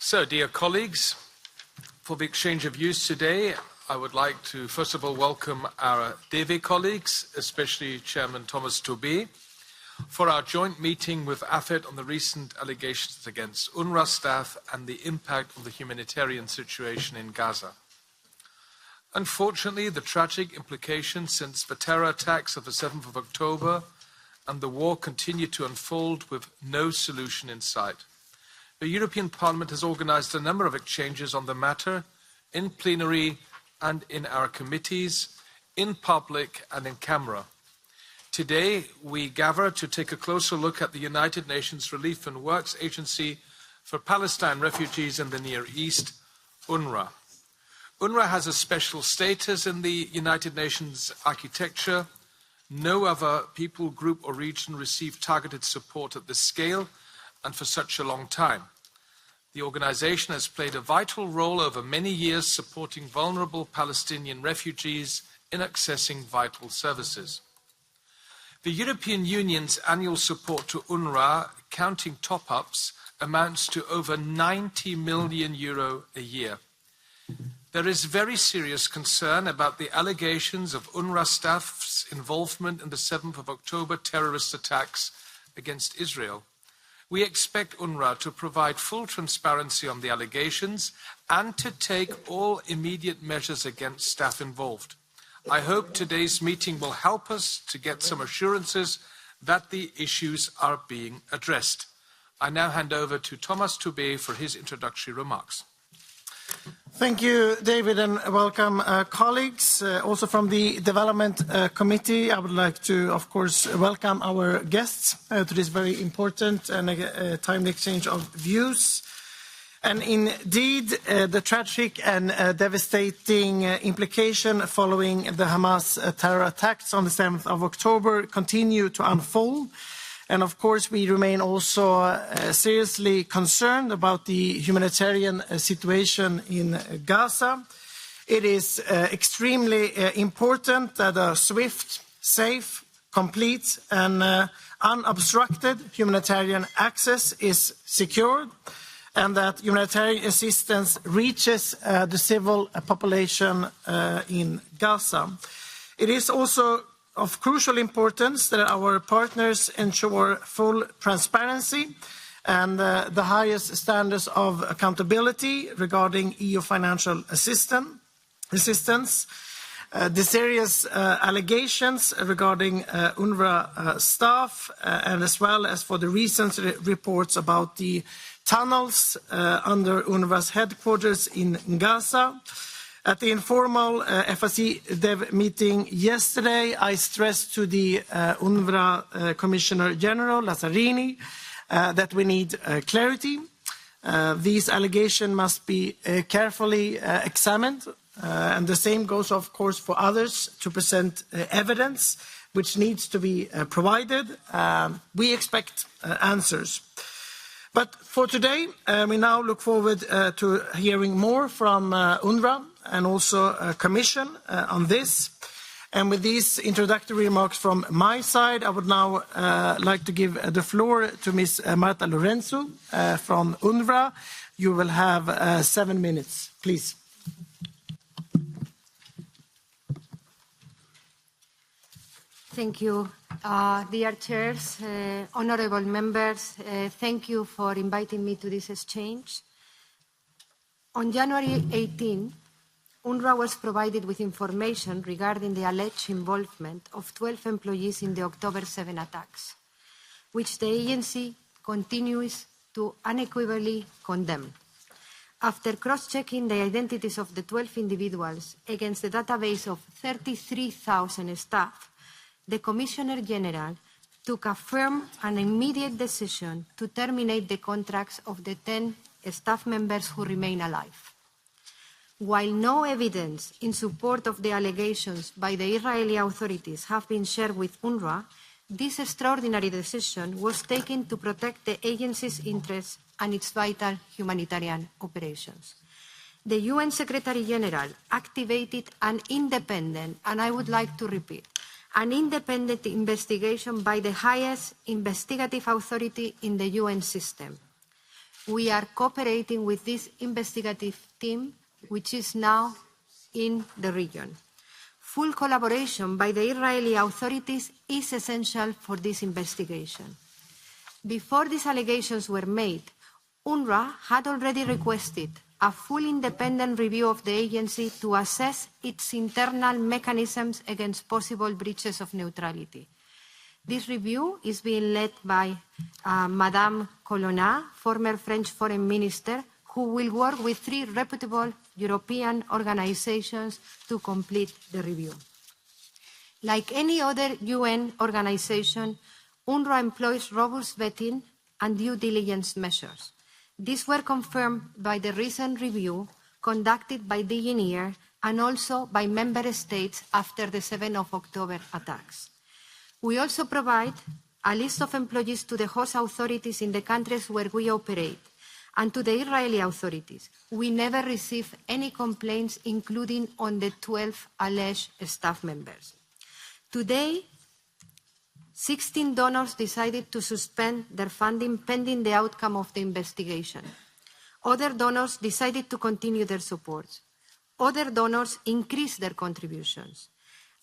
So, dear colleagues, for the exchange of views today, I would like to first of all welcome our DEVE colleagues, especially Chairman Thomas Toubé, for our joint meeting with AFET on the recent allegations against UNRWA staff and the impact on the humanitarian situation in Gaza. Unfortunately, the tragic implications since the terror attacks of the 7th of October and the war continue to unfold with no solution in sight. The European Parliament has organised a number of exchanges on the matter in plenary and in our committees, in public and in camera. Today, we gather to take a closer look at the United Nations Relief and Works Agency for Palestine refugees in the Near East, UNRWA. UNRWA has a special status in the United Nations architecture. No other people, group or region received targeted support at this scale and for such a long time. The organization has played a vital role over many years supporting vulnerable Palestinian refugees in accessing vital services. The European Union's annual support to UNRWA, counting top-ups, amounts to over €90 million a year. There is very serious concern about the allegations of UNRWA staff's involvement in the 7th of October terrorist attacks against Israel. We expect UNRWA to provide full transparency on the allegations and to take all immediate measures against staff involved. I hope today's meeting will help us to get some assurances that the issues are being addressed. I now hand over to Thomas Toubé for his introductory remarks. Thank you, David, and welcome, colleagues. Also from the Development Committee, I would like to, of course, welcome our guests to this very important and timely exchange of views. And indeed, the tragic and devastating implication following the Hamas terror attacks on the 7th of October continue to unfold. And of course, we remain also seriously concerned about the humanitarian situation in Gaza. It is extremely important that a swift, safe, complete and unobstructed humanitarian access is secured and that humanitarian assistance reaches the civil population in Gaza. It is also of crucial importance that our partners ensure full transparency and the highest standards of accountability regarding EU financial assistance. The serious allegations regarding UNRWA staff and as well as for the recent reports about the tunnels under UNRWA's headquarters in Gaza. At the informal FSC Dev meeting yesterday, I stressed to the UNRWA Commissioner General Lazzarini that we need clarity. These allegations must be carefully examined, and the same goes, of course, for others to present evidence which needs to be provided. We expect answers. But for today, we now look forward to hearing more from UNRWA and also Commission on this. And with these introductory remarks from my side, I would now like to give the floor to Ms. Marta Lorenzo from UNRWA. You will have 7 minutes, please. Thank you. Dear chairs, honourable members, thank you for inviting me to this exchange. On January 18, UNRWA was provided with information regarding the alleged involvement of 12 employees in the October 7 attacks, which the agency continues to unequivocally condemn. After cross-checking the identities of the 12 individuals against the database of 33,000 staff, the Commissioner General took a firm and immediate decision to terminate the contracts of the 10 staff members who remain alive. While no evidence in support of the allegations by the Israeli authorities have been shared with UNRWA, this extraordinary decision was taken to protect the agency's interests and its vital humanitarian operations. The UN Secretary-General activated an independent, and I would like to repeat, an independent investigation by the highest investigative authority in the UN system. we are cooperating with this investigative team, which is now in the region. Full collaboration by the Israeli authorities is essential for this investigation. Before these allegations were made, UNRWA had already requested a full independent review of the agency to assess its internal mechanisms against possible breaches of neutrality. This review is being led by Madame Colonna, former French foreign minister, who will work with 3 reputable European organizations to complete the review. Like any other UN organization, UNRWA employs robust vetting and due diligence measures. These were confirmed by the recent review conducted by the engineer and also by member states after the 7th of October attacks. We also provide a list of employees to the host authorities in the countries where we operate and to the Israeli authorities. We never receive any complaints, including on the 12 alleged staff members. Today, 16 donors decided to suspend their funding pending the outcome of the investigation. Other donors decided to continue their support. Other donors increased their contributions.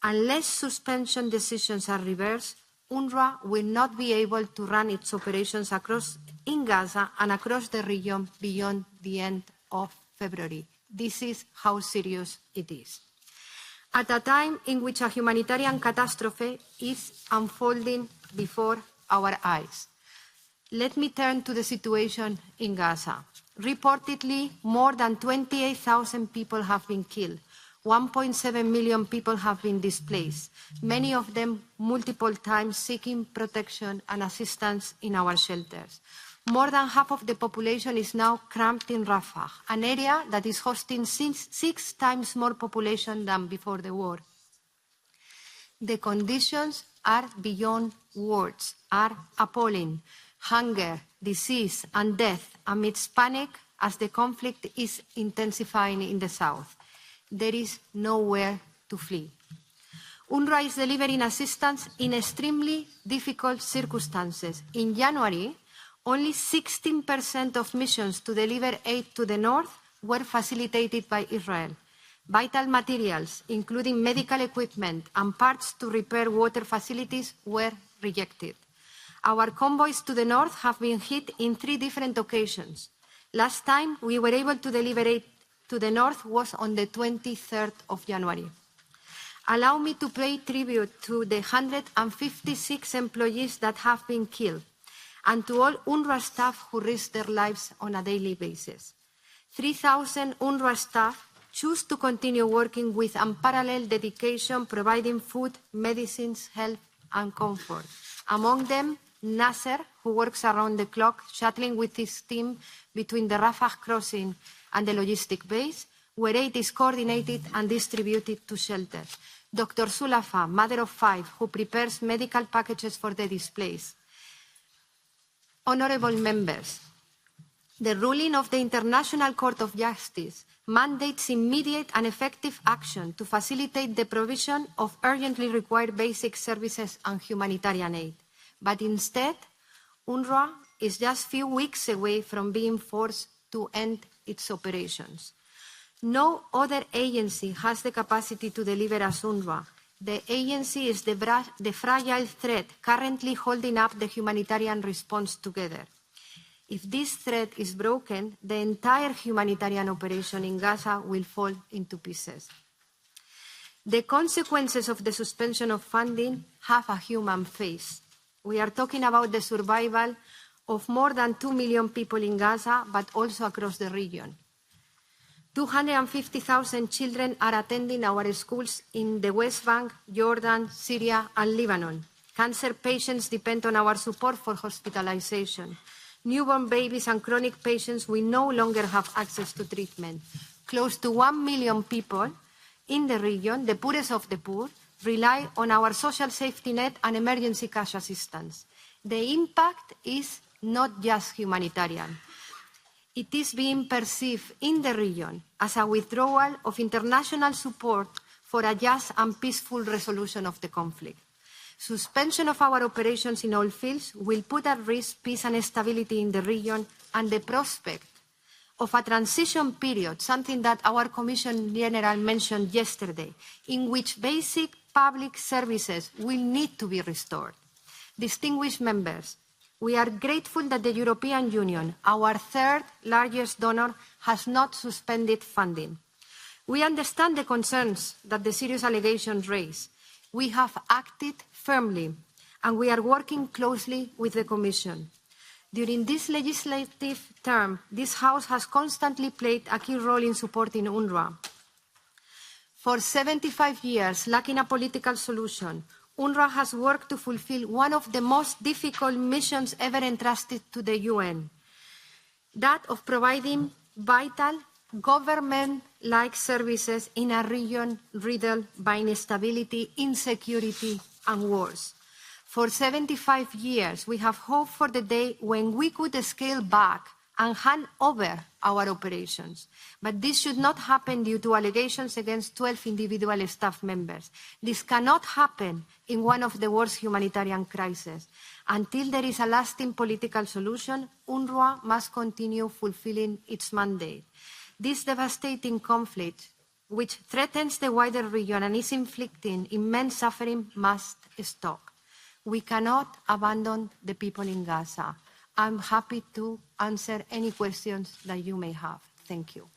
Unless suspension decisions are reversed, UNRWA will not be able to run its operations in Gaza and across the region beyond the end of February. This is how serious it is. At a time in which a humanitarian catastrophe is unfolding before our eyes. Let me turn to the situation in Gaza. Reportedly, more than 28,000 people have been killed. 1.7 million people have been displaced, many of them multiple times seeking protection and assistance in our shelters. More than half of the population is now cramped in Rafah, an area that is hosting 6 times more population than before the war. The conditions are beyond words, are appalling. Hunger, disease, and death amidst panic as the conflict is intensifying in the south. There is nowhere to flee. UNRWA is delivering assistance in extremely difficult circumstances. In January, only 16% of missions to deliver aid to the north were facilitated by Israel. Vital materials, including medical equipment and parts to repair water facilities, were rejected. Our convoys to the north have been hit in 3 different occasions. Last time we were able to deliver aid to the north was on the 23rd of January. Allow me to pay tribute to the 156 employees that have been killed and to all UNRWA staff who risk their lives on a daily basis. 3,000 UNRWA staff choose to continue working with unparalleled dedication, providing food, medicines, health, and comfort. Among them, Nasser, who works around the clock, shuttling with his team between the Rafah crossing and the logistic base, where aid is coordinated and distributed to shelters. Dr. Sulafa, mother of 5, who prepares medical packages for the displaced. Honourable members, the ruling of the International Court of Justice mandates immediate and effective action to facilitate the provision of urgently required basic services and humanitarian aid. But instead, UNRWA is just a few weeks away from being forced to end its operations. No other agency has the capacity to deliver as UNRWA. The agency is the fragile thread currently holding up the humanitarian response together. If this thread is broken, the entire humanitarian operation in Gaza will fall into pieces. The consequences of the suspension of funding have a human face. We are talking about the survival of more than 2 million people in Gaza, but also across the region. 250,000 children are attending our schools in the West Bank, Jordan, Syria, and Lebanon. Cancer patients depend on our support for hospitalization. Newborn babies and chronic patients will no longer have access to treatment. Close to 1 million people in the region, the poorest of the poor, rely on our social safety net and emergency cash assistance. The impact is not just humanitarian. It is being perceived in the region as a withdrawal of international support for a just and peaceful resolution of the conflict. Suspension of our operations in all fields will put at risk peace and stability in the region and the prospect of a transition period, something that our Commission General mentioned yesterday, in which basic public services will need to be restored. Distinguished members, we are grateful that the European Union, our third largest donor, has not suspended funding. We understand the concerns that the serious allegations raise. We have acted firmly, and we are working closely with the Commission. During this legislative term, this House has constantly played a key role in supporting UNRWA. For 75 years, lacking a political solution, UNRWA has worked to fulfill one of the most difficult missions ever entrusted to the UN, that of providing vital government-like services in a region riddled by instability, insecurity, and wars. For 75 years, we have hoped for the day when we could scale back and hand over our operations. But this should not happen due to allegations against 12 individual staff members. This cannot happen in one of the worst humanitarian crises. Until there is a lasting political solution, UNRWA must continue fulfilling its mandate. This devastating conflict, which threatens the wider region and is inflicting immense suffering, must stop. We cannot abandon the people in Gaza. I'm happy to answer any questions that you may have. Thank you.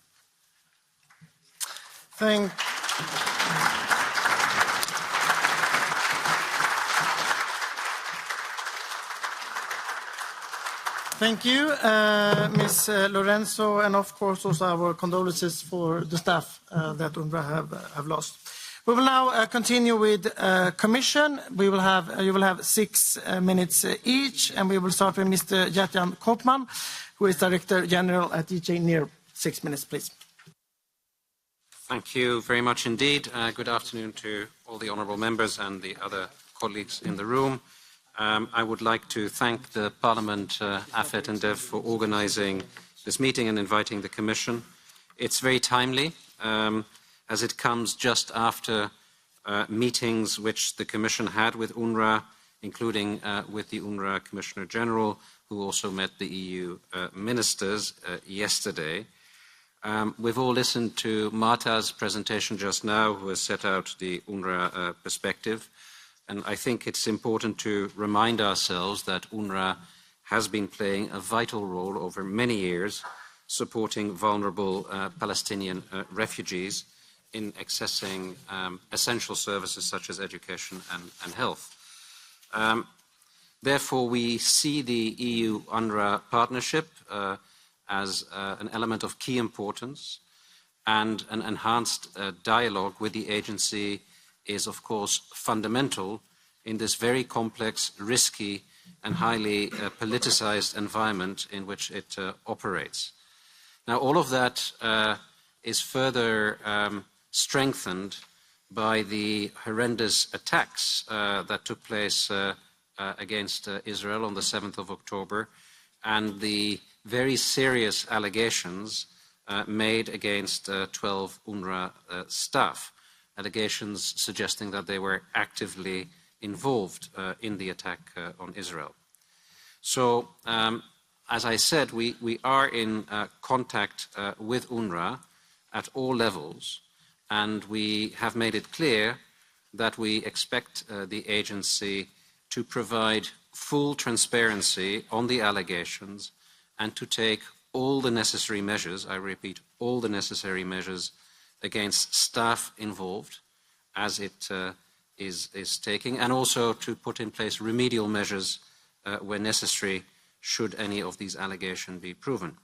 Thank you, Ms. Lorenzo, and of course also our condolences for the staff that UNRWA have lost. We will now continue with Commission. You will have 6 minutes each, and we will start with Mr. Gert Koopman, who is Director-General at NIR. 6 minutes, please. Thank you very much indeed. Good afternoon to all the honourable members and the other colleagues in the room. I would like to thank the Parliament, AFET and DEV for organising this meeting and inviting the Commission. It's very timely, as it comes just after meetings which the Commission had with UNRWA, including with the UNRWA Commissioner-General, who also met the EU ministers yesterday. We've all listened to Marta's presentation just now, who has set out the UNRWA perspective. And I think it's important to remind ourselves that UNRWA has been playing a vital role over many years, supporting vulnerable Palestinian refugees in accessing essential services such as education and health. Therefore, we see the EU-UNRWA partnership as an element of key importance, and an enhanced dialogue with the agency is, of course, fundamental in this very complex, risky, and highly politicized environment in which it operates. Now, all of that is further strengthened by the horrendous attacks that took place against Israel on the 7th of October, and the very serious allegations made against 12 UNRWA staff, allegations suggesting that they were actively involved in the attack on Israel. So, as I said, we are in contact with UNRWA at all levels, and we have made it clear that we expect the agency to provide full transparency on the allegations and to take all the necessary measures, I repeat, all the necessary measures against staff involved as it is taking, and also to put in place remedial measures where necessary should any of these allegations be proven.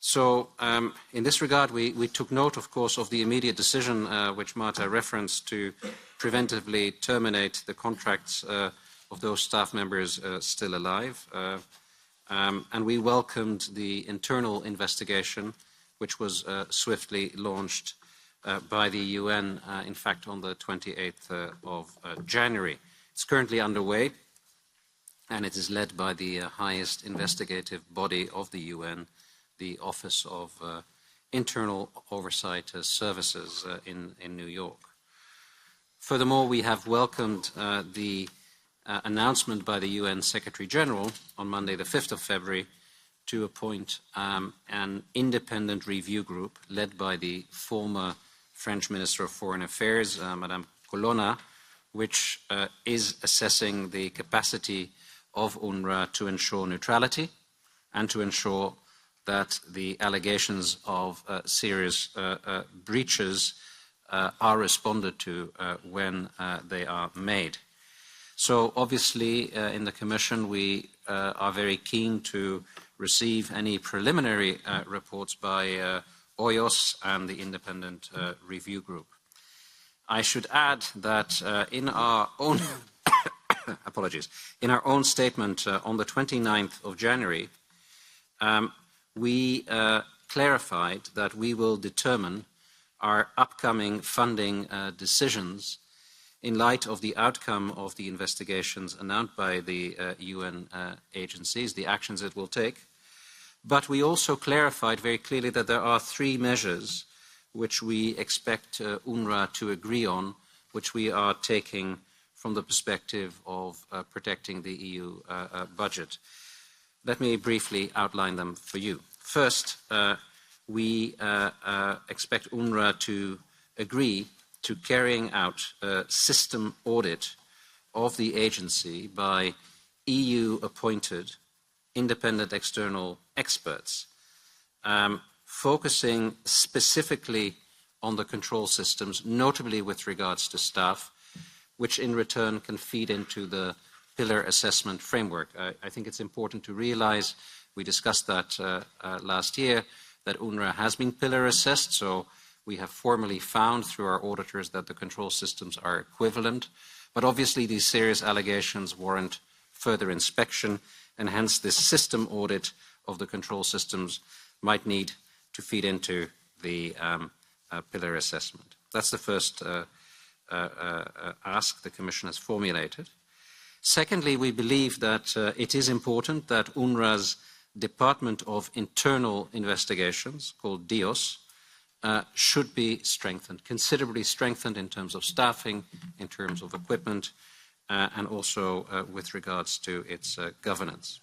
So in this regard, we took note, of course, of the immediate decision which Marta referenced to preventively terminate the contracts of those staff members still alive. And we welcomed the internal investigation, which was swiftly launched by the UN, in fact, on the 28th of January. It's currently underway, and it is led by the highest investigative body of the UN, the Office of Internal Oversight Services in New York. Furthermore, we have welcomed the announcement by the UN Secretary-General on Monday, the 5th of February, to appoint an independent review group led by the former French Minister of Foreign Affairs, Madame Colonna, which is assessing the capacity of UNRWA to ensure neutrality and to ensure that the allegations of serious breaches are responded to when they are made. So obviously in the Commission we are very keen to receive any preliminary reports by OIOS and the independent review group. I should add that in our own apologies, in our own statement on the 29th of January, we clarified that we will determine our upcoming funding decisions in light of the outcome of the investigations announced by the UN agencies, the actions it will take. But we also clarified very clearly that there are three measures which we expect UNRWA to agree on, which we are taking from the perspective of protecting the EU budget. Let me briefly outline them for you. First, we expect UNRWA to agree to carrying out a system audit of the agency by EU-appointed independent external experts, focusing specifically on the control systems, notably with regards to staff, which in return can feed into the pillar assessment framework. I think it's important to realize, we discussed that last year, that UNRWA has been pillar assessed, so we have formally found through our auditors that the control systems are equivalent. But obviously these serious allegations warrant further inspection, and hence this system audit of the control systems might need to feed into the pillar assessment. That's the first ask the Commission has formulated. Secondly, we believe that it is important that UNRWA's Department of Internal Investigations, called DIOS, should be strengthened, considerably strengthened in terms of staffing, in terms of equipment, and also with regards to its governance.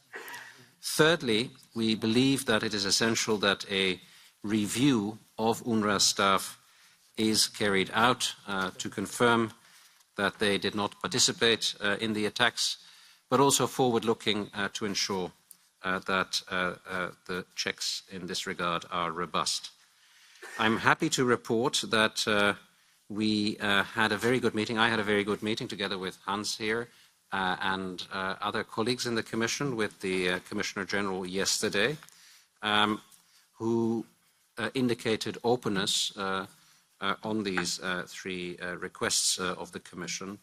Thirdly, we believe that it is essential that a review of UNRWA staff is carried out to confirm that they did not participate in the attacks, but also forward-looking to ensure that the checks in this regard are robust. I'm happy to report that we had a very good meeting. I had a very good meeting together with Hans here and other colleagues in the Commission with the Commissioner General yesterday, who indicated openness on these three requests of the Commission.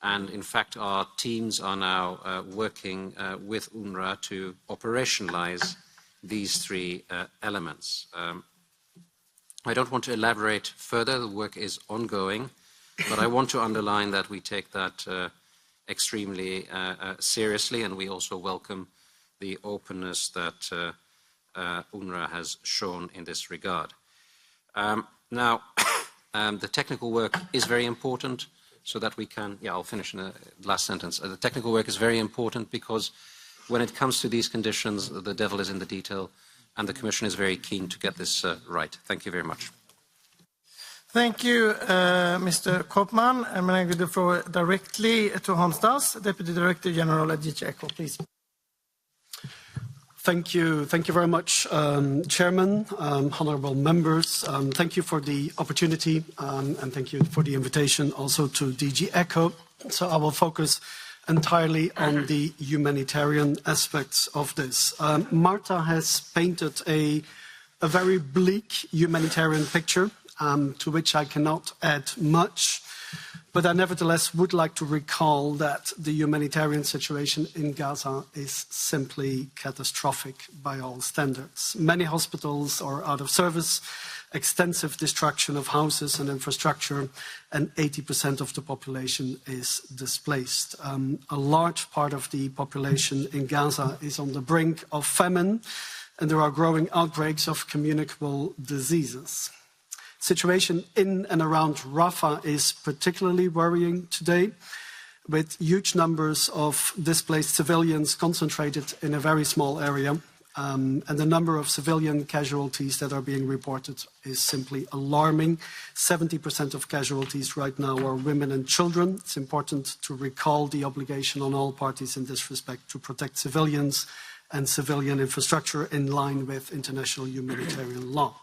And in fact, our teams are now working with UNRWA to operationalize these three elements. I don't want to elaborate further. The work is ongoing, but I want to underline that we take that extremely seriously, and we also welcome the openness that UNRWA has shown in this regard. Now, the technical work is very important so that we can, I'll finish in the last sentence. The technical work is very important because when it comes to these conditions, the devil is in the detail, and the Commission is very keen to get this right. Thank you very much. Thank you, Mr. Koopman. I'm going to give the floor directly to Hans Das, Deputy Director-General at DG ECHO, please. Thank you very much, Chairman, honourable members. Thank you for the opportunity and thank you for the invitation also to DG ECHO. So I will focus entirely on the humanitarian aspects of this. Marta has painted a very bleak humanitarian picture to which I cannot add much. But I nevertheless would like to recall that the humanitarian situation in Gaza is simply catastrophic by all standards. Many hospitals are out of service, extensive destruction of houses and infrastructure, and 80% of the population is displaced. A large part of the population in Gaza is on the brink of famine, and there are growing outbreaks of communicable diseases. Situation in and around Rafah is particularly worrying today. with huge numbers of displaced civilians concentrated in a very small area. And the number of civilian casualties that are being reported is simply alarming. 70% of casualties right now are women and children. It's important to recall the obligation on all parties in this respect to protect civilians and civilian infrastructure in line with international humanitarian law.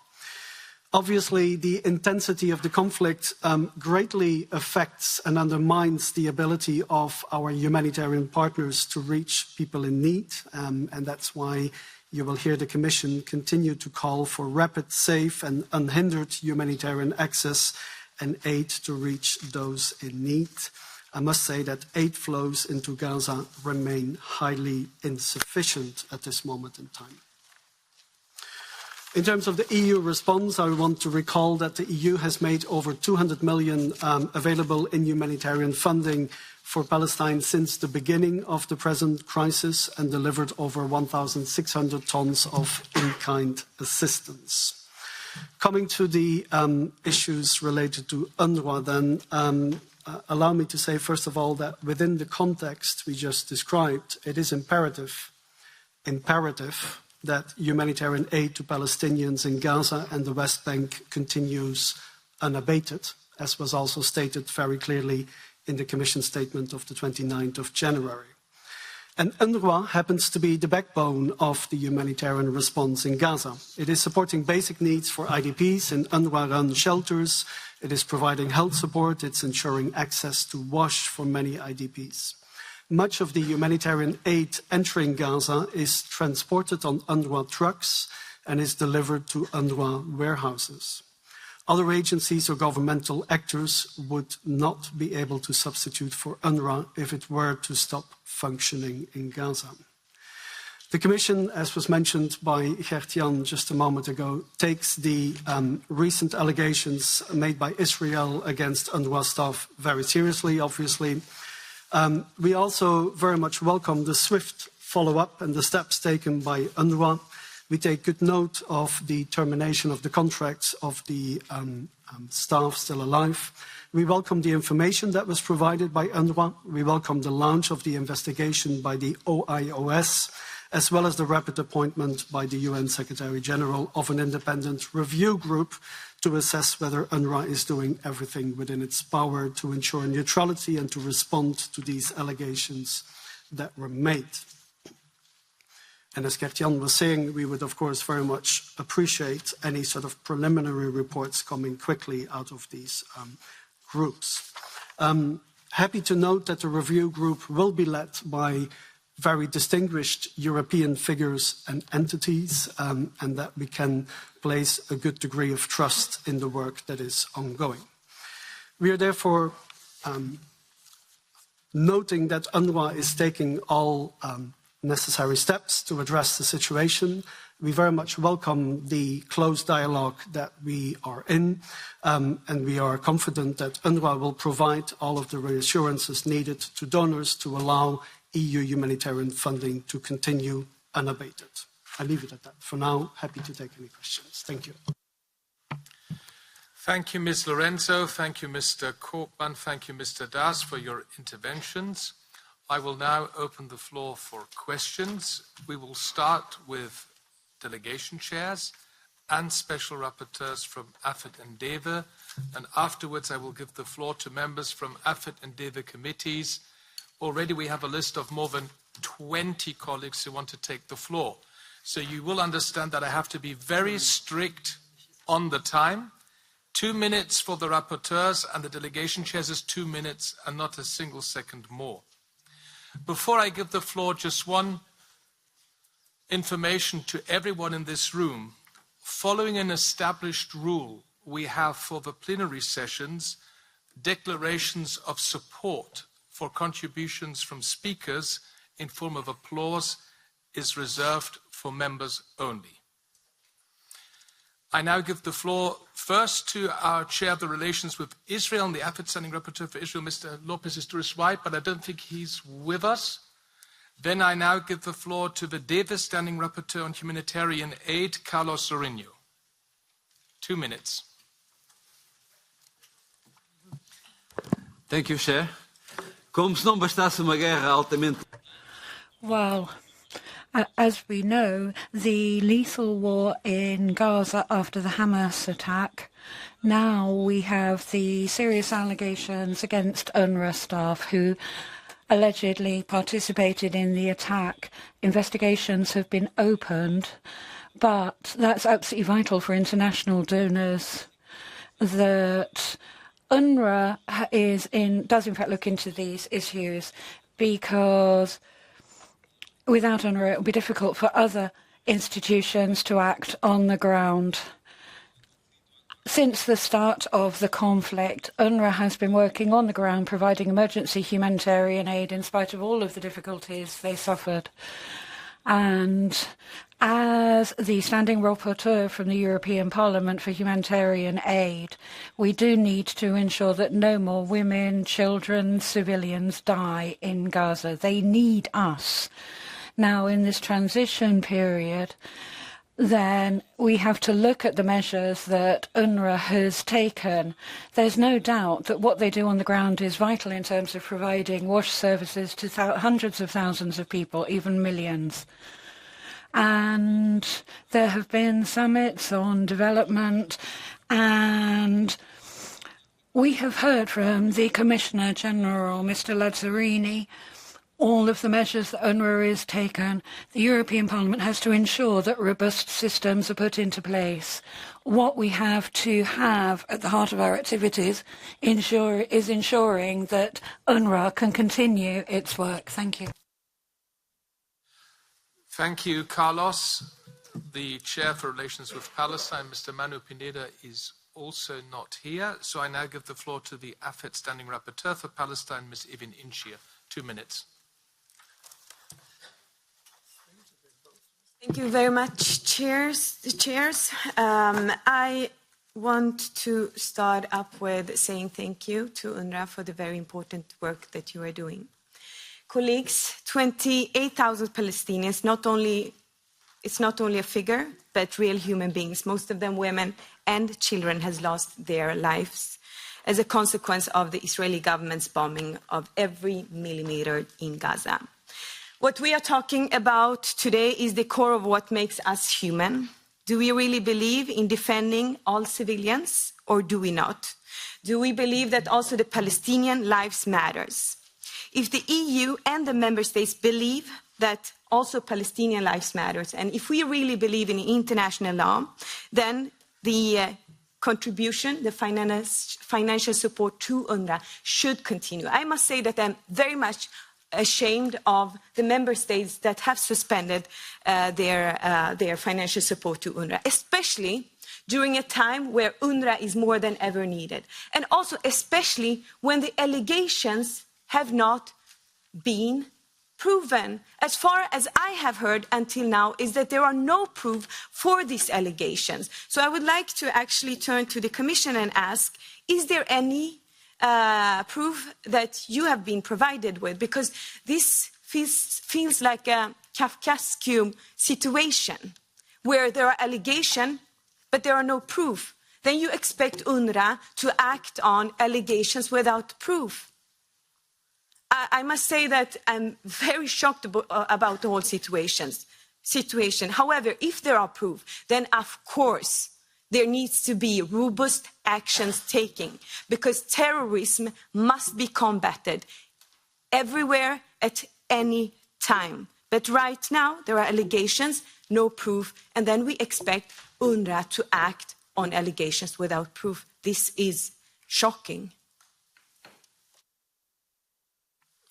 Obviously, the intensity of the conflict greatly affects and undermines the ability of our humanitarian partners to reach people in need, and that's why you will hear the Commission continue to call for rapid, safe and unhindered humanitarian access and aid to reach those in need. I must say that aid flows into Gaza remain highly insufficient at this moment in time. In terms of the EU response, I want to recall that the EU has made over 200 million available in humanitarian funding for Palestine since the beginning of the present crisis and delivered over 1,600 tons of in-kind assistance. Coming to the issues related to UNRWA then, allow me to say first of all that within the context we just described, it is imperative that humanitarian aid to Palestinians in Gaza and the West Bank continues unabated, as was also stated very clearly in the Commission statement of the 29th of January. And UNRWA happens to be the backbone of the humanitarian response in Gaza. It is supporting basic needs for IDPs in UNRWA-run shelters. It is providing health support. It's ensuring access to wash for many IDPs. Much of the humanitarian aid entering Gaza is transported on UNRWA trucks and is delivered to UNRWA warehouses. Other agencies or governmental actors would not be able to substitute for UNRWA if it were to stop functioning in Gaza. The Commission, as was mentioned by Gert just a moment ago, takes the recent allegations made by Israel against UNRWA staff very seriously, obviously. We also very much welcome the swift follow-up and the steps taken by UNRWA. We take good note of the termination of the contracts of the staff still alive. We welcome the information that was provided by UNRWA. We welcome the launch of the investigation by the OIOS, as well as the rapid appointment by the UN Secretary-General of an independent review group to assess whether UNRWA is doing everything within its power to ensure neutrality and to respond to these allegations that were made. And as Gert-Jan was saying, we would, of course, very much appreciate any sort of preliminary reports coming quickly out of these groups. Happy to note that the review group will be led by very distinguished European figures and entities, and that we can place a good degree of trust in the work that is ongoing. We are therefore noting that UNRWA is taking all necessary steps to address the situation. We very much welcome the close dialogue that we are in, and we are confident that UNRWA will provide all of the reassurances needed to donors to allow EU humanitarian funding to continue unabated. I leave it at that. For now, happy to take any questions. Thank you. Thank you, Ms. Lorenzo. Thank you, Mr. Koopman. Thank you, Mr. Das, for your interventions. I will now open the floor for questions. We will start with delegation chairs and special rapporteurs from AFET and DEVE, and afterwards I will give the floor to members from AFET and DEVE committees. Already we have a list of more than 20 colleagues who want to take the floor. So you will understand that I have to be very strict on the time. 2 minutes for the rapporteurs, and the delegation chairs is 2 minutes and not a single second more. Before I give the floor, just one information to everyone in this room. Following an established rule we have for the plenary sessions, declarations of support for contributions from speakers in form of applause is reserved for members only. I now give the floor first to our chair of the relations with Israel and the AFET standing rapporteur for Israel, Mr. Lopez Isturiz White, but I don't think he's with us. Then I now give the floor to the DEVE standing rapporteur on humanitarian aid, Carlos Zorinho. 2 minutes. Thank you, Chair. Como se não bastasse uma guerra altamente... Well, as we know, the lethal war in Gaza after the Hamas attack, now we have the serious allegations against UNRWA staff who allegedly participated in the attack. Investigations have been opened, but that's absolutely vital for international donors that UNRWA does in fact look into these issues, because without UNRWA it will be difficult for other institutions to act on the ground. Since the start of the conflict, UNRWA has been working on the ground providing emergency humanitarian aid in spite of all of the difficulties they suffered. And as the standing rapporteur from the European Parliament for humanitarian aid, we do need to ensure that no more women, children, civilians die in Gaza. They need us. Now, in this transition period, then we have to look at the measures that UNRWA has taken. There's no doubt that what they do on the ground is vital in terms of providing wash services to hundreds of thousands of people, even millions. And there have been summits on development, and we have heard from the Commissioner-General, Mr. Lazzarini, all of the measures that UNRWA has taken. The European Parliament has to ensure that robust systems are put into place. What we have to have at the heart of our activities is ensuring that UNRWA can continue its work. Thank you. Thank you, Carlos. The Chair for Relations with Palestine, Mr. Manu Pineda, is also not here. So I now give the floor to the AFET Standing Rapporteur for Palestine, Ms. Evin Inchia. 2 minutes. Thank you very much, chairs. I want to start up with saying thank you to UNRWA for the very important work that you are doing. Colleagues, 28,000 Palestinians, it's not only a figure, but real human beings, most of them women and children, has lost their lives as a consequence of the Israeli government's bombing of every millimeter in Gaza. What we are talking about today is the core of what makes us human. Do we really believe in defending all civilians, or do we not? Do we believe that also the Palestinian lives matters? If the EU and the member states believe that also Palestinian lives matters, and if we really believe in international law, then the contribution, the financial support to UNRWA should continue. I must say that I'm very much ashamed of the member states that have suspended their financial support to UNRWA, especially during a time where UNRWA is more than ever needed. And also especially when the allegations have not been proven. As far as I have heard until now is that there are no proof for these allegations. So I would like to actually turn to the Commission and ask, is there any proof that you have been provided with? Because this feels like a Kafkaesque situation where there are allegations, but there are no proof. Then you expect UNRWA to act on allegations without proof. I must say that I'm very shocked about the whole situation. However, if there are proof, then of course there needs to be robust actions taken, because terrorism must be combated everywhere at any time. But right now there are allegations, no proof, and then we expect UNRWA to act on allegations without proof. This is shocking.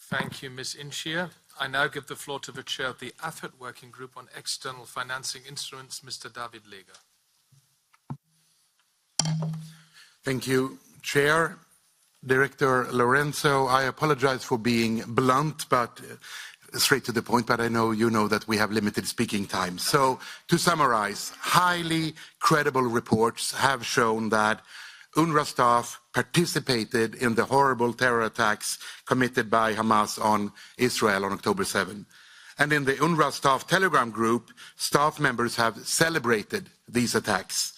Thank you, Ms. Inchia. I now give the floor to the Chair of the AFET Working Group on External Financing Instruments, Mr. David Lega. Thank you, Chair. Director Lorenzo, I apologize for being blunt, but straight to the point, but I know you know that we have limited speaking time. So, to summarize, highly credible reports have shown that UNRWA staff participated in the horrible terror attacks committed by Hamas on Israel on October 7. And in the UNRWA staff Telegram group, staff members have celebrated these attacks.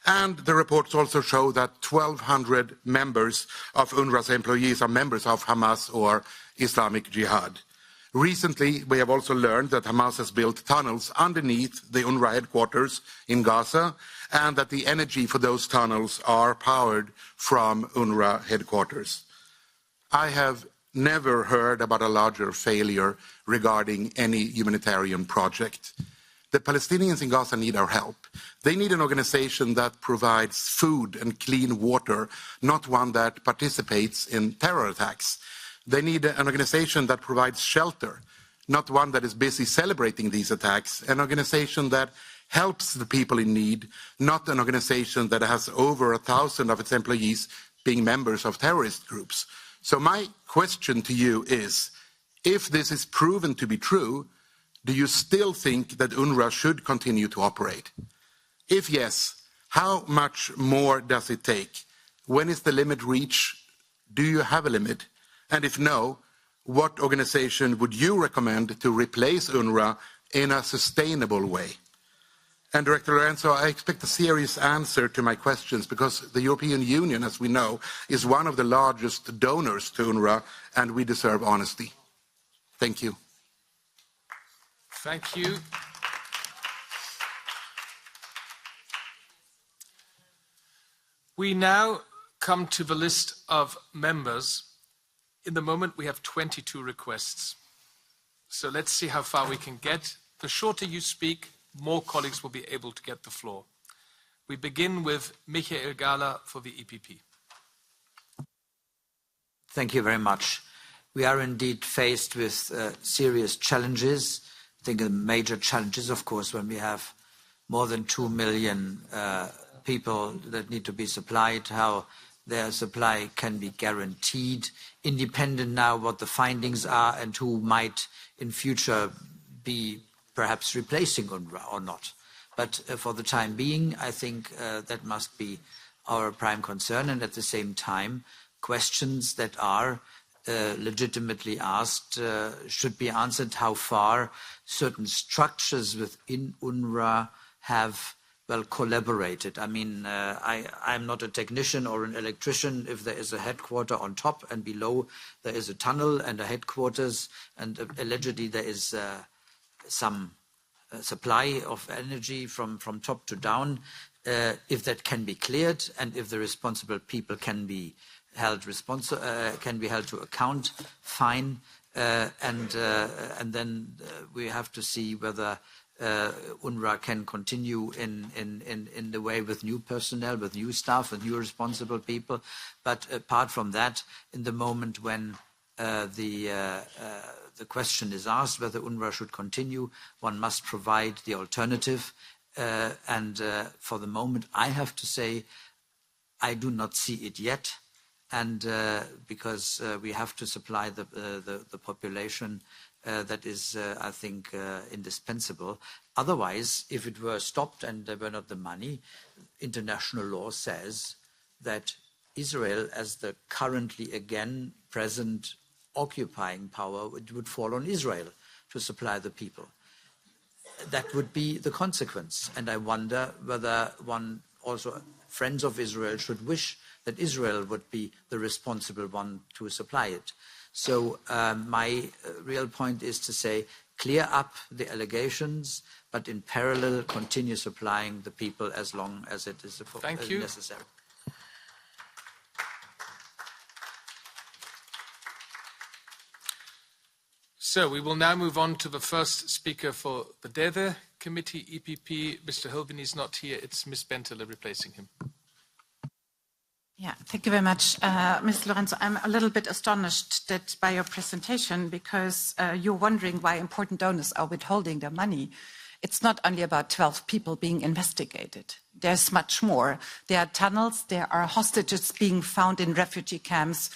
And the reports also show that 1,200 members of UNRWA's employees are members of Hamas or Islamic Jihad. Recently, we have also learned that Hamas has built tunnels underneath the UNRWA headquarters in Gaza, and that the energy for those tunnels are powered from UNRWA headquarters. I have never heard about a larger failure regarding any humanitarian project. The Palestinians in Gaza need our help. They need an organization that provides food and clean water, not one that participates in terror attacks. They need an organization that provides shelter, not one that is busy celebrating these attacks, an organization that helps the people in need, not an organization that has over 1,000 of its employees being members of terrorist groups. So my question to you is, if this is proven to be true, do you still think that UNRWA should continue to operate? If yes, how much more does it take? When is the limit reached? Do you have a limit? And if no, what organization would you recommend to replace UNRWA in a sustainable way? And Director Lorenzo, I expect a serious answer to my questions, because the European Union, as we know, is one of the largest donors to UNRWA, and we deserve honesty. Thank you. Thank you. We now come to the list of members. In the moment, we have 22 requests. So let's see how far we can get. The shorter you speak, more colleagues will be able to get the floor. We begin with Michael Gahler for the EPP. Thank you very much. We are indeed faced with serious challenges. I think the major challenges, of course, when we have more than 2 million people that need to be supplied, how their supply can be guaranteed, independent now what the findings are and who might in future be perhaps replacing UNRWA or not. But for the time being, I think that must be our prime concern, and at the same time, questions that are legitimately asked should be answered. How far certain structures within UNRWA have collaborated. I mean, I'm not a technician or an electrician. If there is a headquarter on top and below there is a tunnel and a headquarters, and allegedly there is some supply of energy from top to down, if that can be cleared and if the responsible people can be held to account, fine. And then we have to see whether UNRWA can continue in the way with new personnel, with new staff, with new responsible people. But apart from that, in the moment when the question is asked whether UNRWA should continue, one must provide the alternative. And for the moment, I have to say, I do not see it yet. And because we have to supply the population that is, I think, indispensable. Otherwise, if it were stopped and there were not the money, international law says that Israel, as the currently again present occupying power, it would fall on Israel to supply the people. That would be the consequence. And I wonder whether one also, friends of Israel, should wish that Israel would be the responsible one to supply it. So my real point is to say, clear up the allegations, but in parallel continue supplying the people as long as it is necessary. So we will now move on to the first speaker for the DEVE committee, EPP. Mr. Hilvin is not here. It's Ms. Benteler replacing him. Yeah, thank you very much, Ms. Lorenzo. I'm a little bit astonished that by your presentation, because you're wondering why important donors are withholding their money. It's not only about 12 people being investigated. There's much more. There are tunnels, there are hostages being found in refugee camps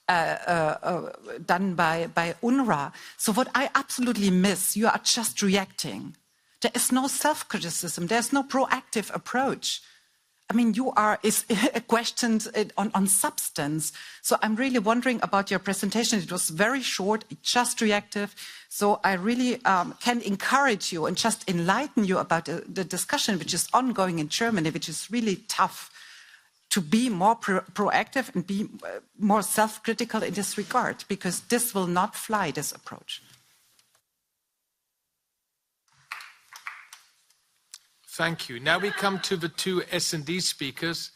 done by UNRWA. So what I absolutely miss, you are just reacting. There is no self-criticism. There's no proactive approach. I mean, you are questioned on substance. So I'm really wondering about your presentation. It was very short, just reactive. So I really can encourage you and just enlighten you about the discussion which is ongoing in Germany, which is really tough. to be more proactive and be more self-critical in this regard, because this will not fly, this approach. Thank you. Now we come to the two S&D speakers.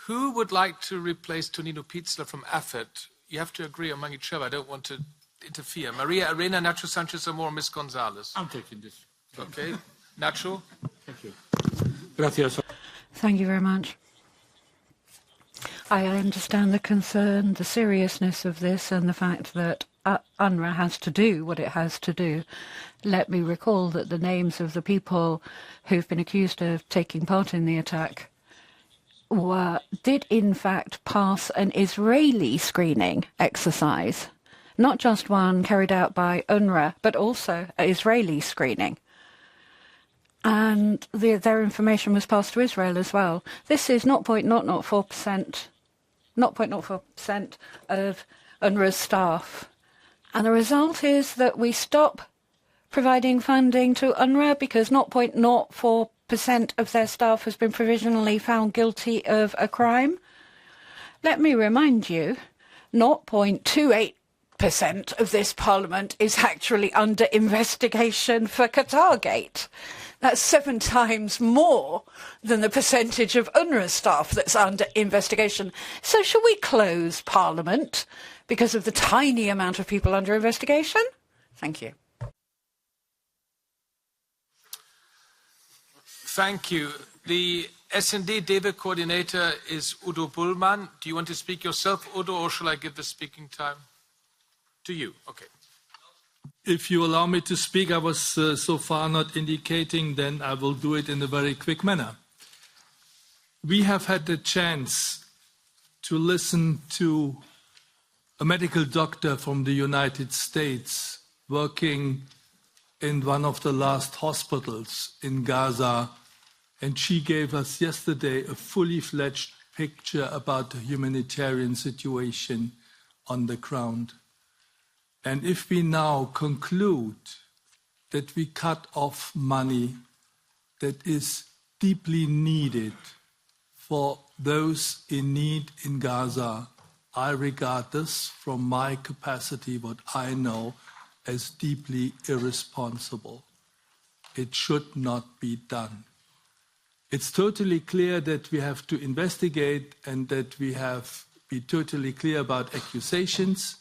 Who would like to replace Tonino Pizzler from AFET? You have to agree among each other. I don't want to interfere. Maria Arena, Nacho Sanchez Amor, Ms. Gonzalez. I'm taking this. Okay. Nacho? Thank you. Gracias. Thank you very much. I understand the concern, the seriousness of this, and the fact that UNRWA has to do what it has to do. Let me recall that the names of the people who've been accused of taking part in the attack did in fact pass an Israeli screening exercise, not just one carried out by UNRWA, but also an Israeli screening. And their information was passed to Israel as well. This is 0.04% of UNRWA's staff. And the result is that we stop providing funding to UNRWA because 0.04% of their staff has been provisionally found guilty of a crime. Let me remind you, 0.28% of this Parliament is actually under investigation for Qatargate. That's 7 times more than the percentage of UNRWA staff that's under investigation. So should we close Parliament because of the tiny amount of people under investigation? Thank you. Thank you. The S&D Deva coordinator is Udo Bullmann. Do you want to speak yourself, Udo, or shall I give the speaking time to you? Okay. If you allow me to speak, I was so far not indicating, then I will do it in a very quick manner. We have had the chance to listen to a medical doctor from the United States working in one of the last hospitals in Gaza, and she gave us yesterday a fully fledged picture about the humanitarian situation on the ground. And if we now conclude that we cut off money that is deeply needed for those in need in Gaza, I regard this, from my capacity, what I know, as deeply irresponsible. It should not be done. It's totally clear that we have to investigate and that we have to be totally clear about accusations,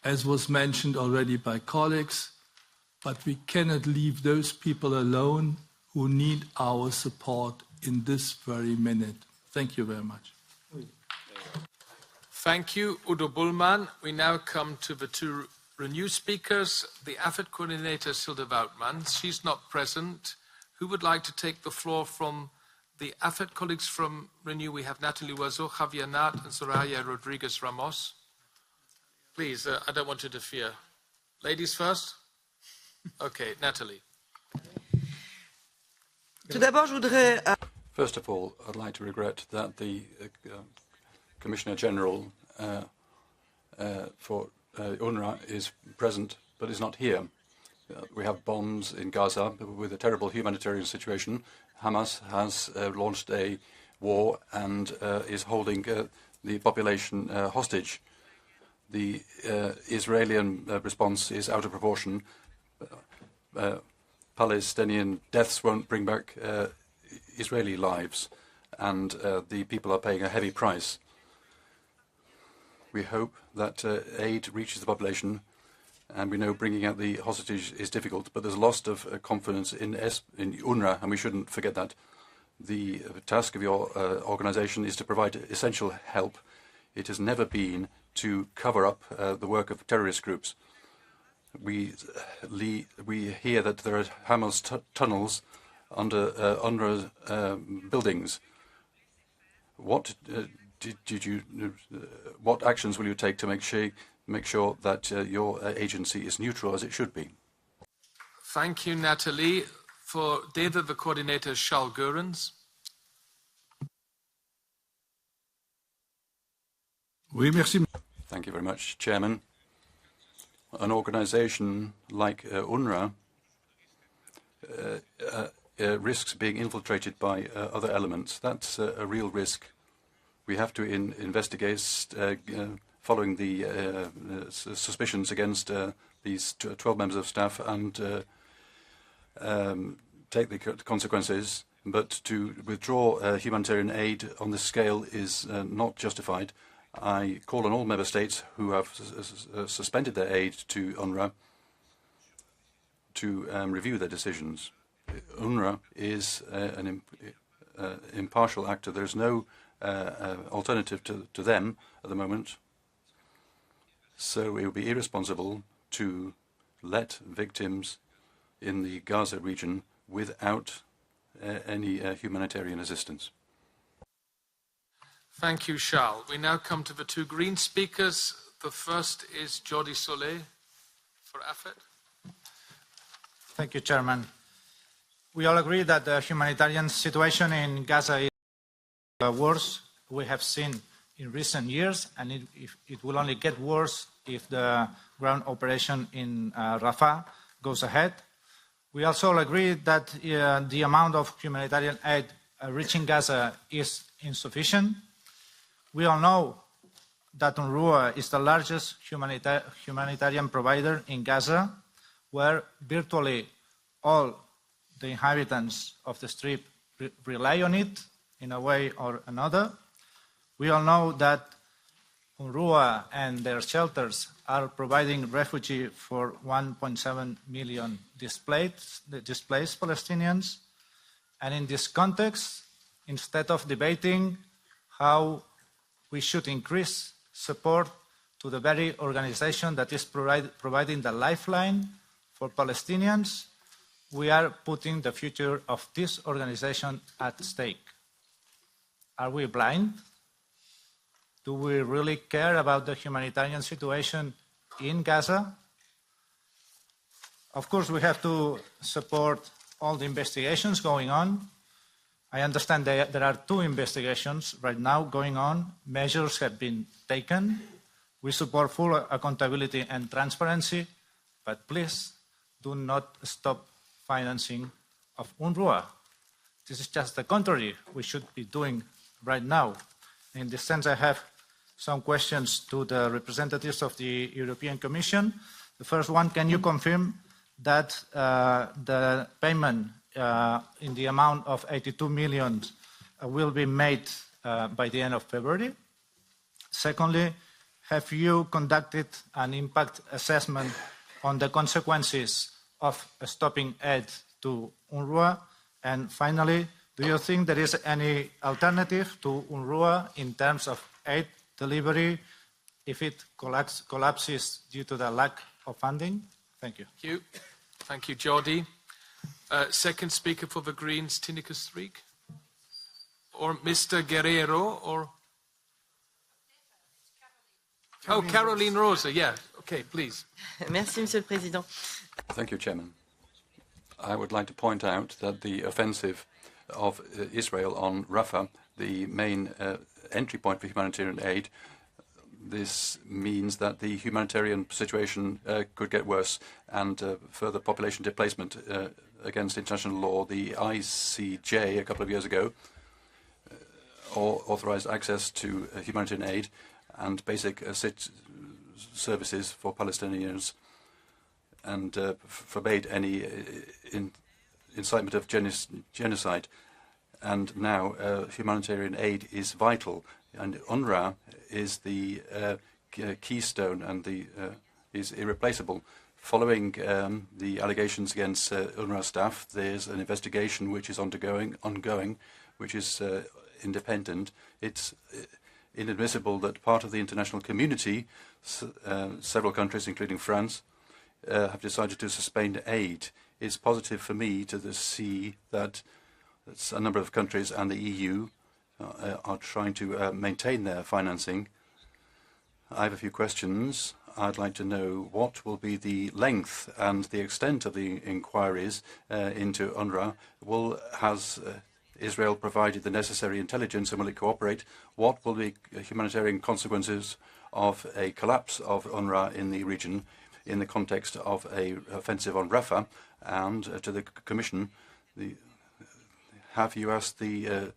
as was mentioned already by colleagues, but we cannot leave those people alone who need our support in this very minute. Thank you very much. Thank you, Udo Bullmann. We now come to the two Renew speakers. The AFET coordinator, Silde Woutmans. She's not present. Who would like to take the floor from the AFET colleagues from Renew? We have Nathalie Loiseau, Javier Nart, and Soraya Rodriguez Ramos. Please, I don't want to interfere. Ladies first? Okay, Nathalie. First of all, I'd like to regret that the Commissioner-General for UNRWA is present but is not here. We have bombs in Gaza with a terrible humanitarian situation. Hamas has launched a war and is holding the population hostage. The Israeli response is out of proportion. Palestinian deaths won't bring back Israeli lives, and the people are paying a heavy price. We hope that aid reaches the population, and we know bringing out the hostages is difficult, but there's a loss of confidence in UNRWA, and we shouldn't forget that. The task of your organisation is to provide essential help. It has never been to cover up the work of terrorist groups. We hear that there are Hamas tunnels under UNRWA buildings. What what actions will you take to make sure that your agency is neutral as it should be? Thank you, Nathalie. For David, the coordinator, Charles Goerens. Thank you very much, Chairman. An organisation like UNRWA risks being infiltrated by other elements. That's a real risk. We have to investigate following the suspicions against these 12 members of staff and take the consequences. But to withdraw humanitarian aid on this scale is not justified. I call on all member states who have suspended their aid to UNRWA to review their decisions. UNRWA is an impartial actor. There's no alternative to them at the moment. So it would be irresponsible to let victims in the Gaza region without any humanitarian assistance. Thank you, Charles. We now come to the two Green speakers. The first is Jordi Soler for AFET. Thank you, Chairman. We all agree that the humanitarian situation in Gaza is worse we have seen in recent years, and it will only get worse if the ground operation in Rafah goes ahead. We also agree that the amount of humanitarian aid reaching Gaza is insufficient. We all know that UNRWA is the largest humanitarian provider in Gaza, where virtually all the inhabitants of the Strip rely on it in a way or another. We all know that UNRWA and their shelters are providing refuge for 1.7 million displaced Palestinians. And in this context, instead of debating how we should increase support to the very organization that is providing the lifeline for Palestinians, we are putting the future of this organization at stake. Are we blind? Do we really care about the humanitarian situation in Gaza? Of course, we have to support all the investigations going on. I understand there are 2 investigations right now going on. Measures have been taken. We support full accountability and transparency, but please do not stop financing of UNRWA. This is just the contrary we should be doing right now. In this sense, I have some questions to the representatives of the European Commission. The first one, can you confirm that the payment in the amount of 82 million will be made by the end of February? Secondly, have you conducted an impact assessment on the consequences of stopping aid to UNRWA? And finally, do you think there is any alternative to UNRWA in terms of aid delivery if it collapses due to the lack of funding? Thank you. Thank you. Thank you, Jordi. Second speaker for the Greens, Tineke Streek. Or Mr. Guerrero, or... Oh, Caroline Rosa, yeah. Okay, please. Merci, Monsieur le Président. Thank you, Chairman. I would like to point out that the offensive of Israel on Rafah, the main entry point for humanitarian aid, this means that the humanitarian situation could get worse and further population displacement against international law. The ICJ a couple of years ago authorized access to humanitarian aid and basic services for Palestinians and forbade any incitement of genocide. And now humanitarian aid is vital, and UNRWA is the keystone and is irreplaceable. Following the allegations against UNRWA staff, there's an investigation which is ongoing, which is independent. It's inadmissible that part of the international community, several countries, including France, have decided to suspend aid. It's positive for me to see that a number of countries and the EU are trying to maintain their financing. I have a few questions. I'd like to know what will be the length and the extent of the inquiries into UNRWA. Has Israel provided the necessary intelligence and will it cooperate? What will be humanitarian consequences of a collapse of UNRWA in the region in the context of an offensive on Rafah? And to the Commission, have you asked the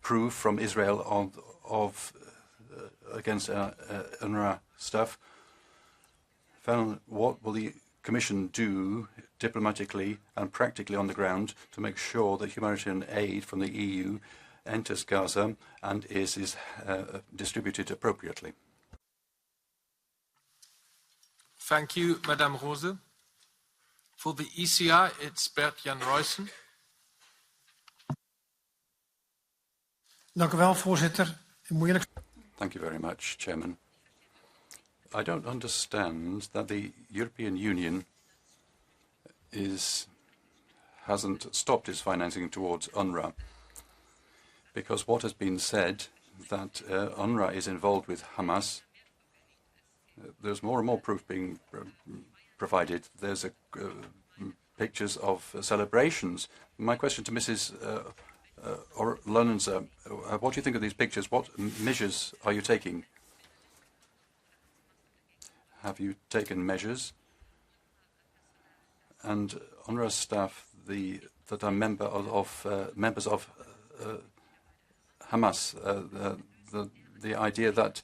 proof from Israel against UNRWA stuff. What will the Commission do diplomatically and practically on the ground to make sure that humanitarian aid from the EU enters Gaza and is distributed appropriately? Thank you, Madame Rose. For the ECR, it's Bert-Jan Roysen. Dank u wel, voorzitter. Thank you very much, Chairman. I don't understand that the European Union hasn't stopped its financing towards UNRWA, because what has been said that UNRWA is involved with Hamas. There's more and more proof being provided. There's pictures of celebrations. My question to Mrs. Lorenzo, what do you think of these pictures? What measures are you taking? Have you taken measures? And UNRWA staff that are members of Hamas, the idea that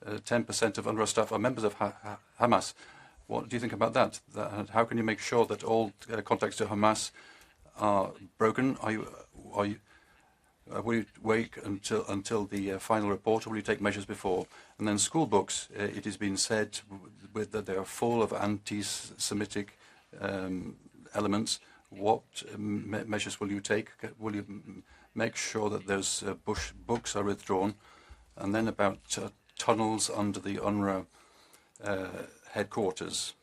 10% of UNRWA staff are members of Hamas. What do you think about that? How can you make sure that all contacts to Hamas are broken? Will you wait until the final report, or will you take measures before? And then school books, it has been said that they are full of anti-Semitic elements. What measures will you take? Will you make sure that those books are withdrawn? And then about tunnels under the UNRWA headquarters.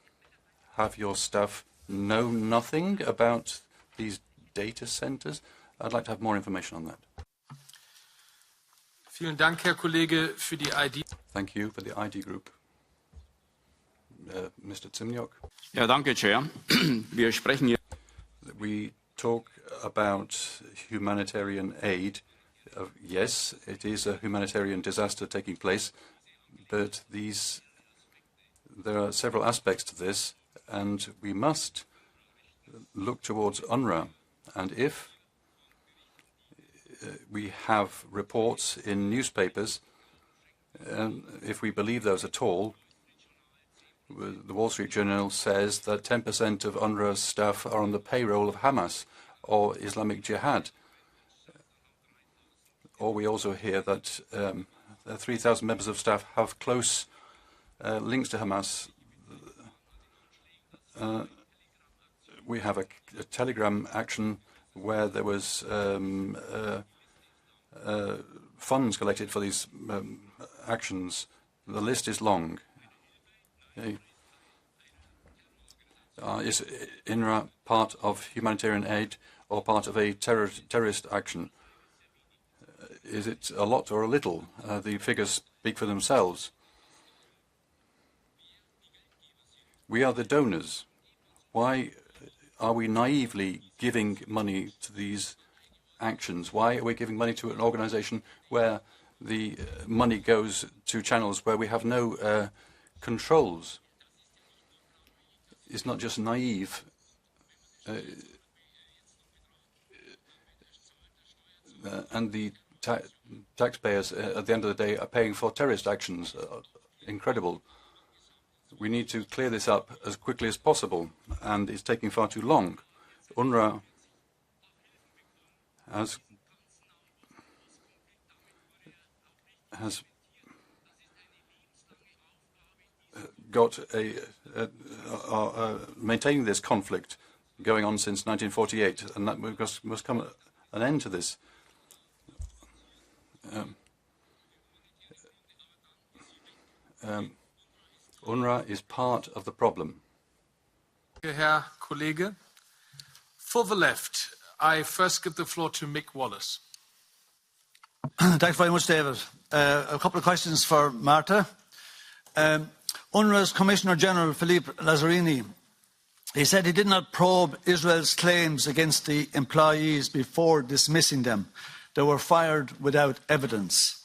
Have your staff know nothing about these data centers? I'd like to have more information on that. Vielen Dank, Herr Kollege, für die ID. Thank you for the ID group. Mr. Zimniok. Ja, danke, Chair. Wir sprechen hier. We talk about humanitarian aid. Yes, it is a humanitarian disaster taking place, but there are several aspects to this, and we must look towards UNRWA. And if we have reports in newspapers, if we believe those at all, the Wall Street Journal says that 10% of UNRWA staff are on the payroll of Hamas or Islamic Jihad. Or we also hear that 3,000 members of staff have close links to Hamas. We have a telegram action where there was funds collected for these actions. The list is long. Is UNRWA part of humanitarian aid or part of a terrorist action? Is it a lot or a little? The figures speak for themselves. We are the donors. Why are we naively giving money to these actions? Why are we giving money to an organization where the money goes to channels where we have no controls? It's not just naive. And the taxpayers at the end of the day are paying for terrorist actions. Incredible. We need to clear this up as quickly as possible, and it's taking far too long. UNRWA has got maintaining this conflict going on since 1948, and that must come an end to this. UNRWA is part of the problem. Herr Kollege. For the left, I first give the floor to Mick Wallace. Thanks very much, David. A couple of questions for Marta. UNRWA's Commissioner General, Philippe Lazzarini, he said he did not probe Israel's claims against the employees before dismissing them. They were fired without evidence.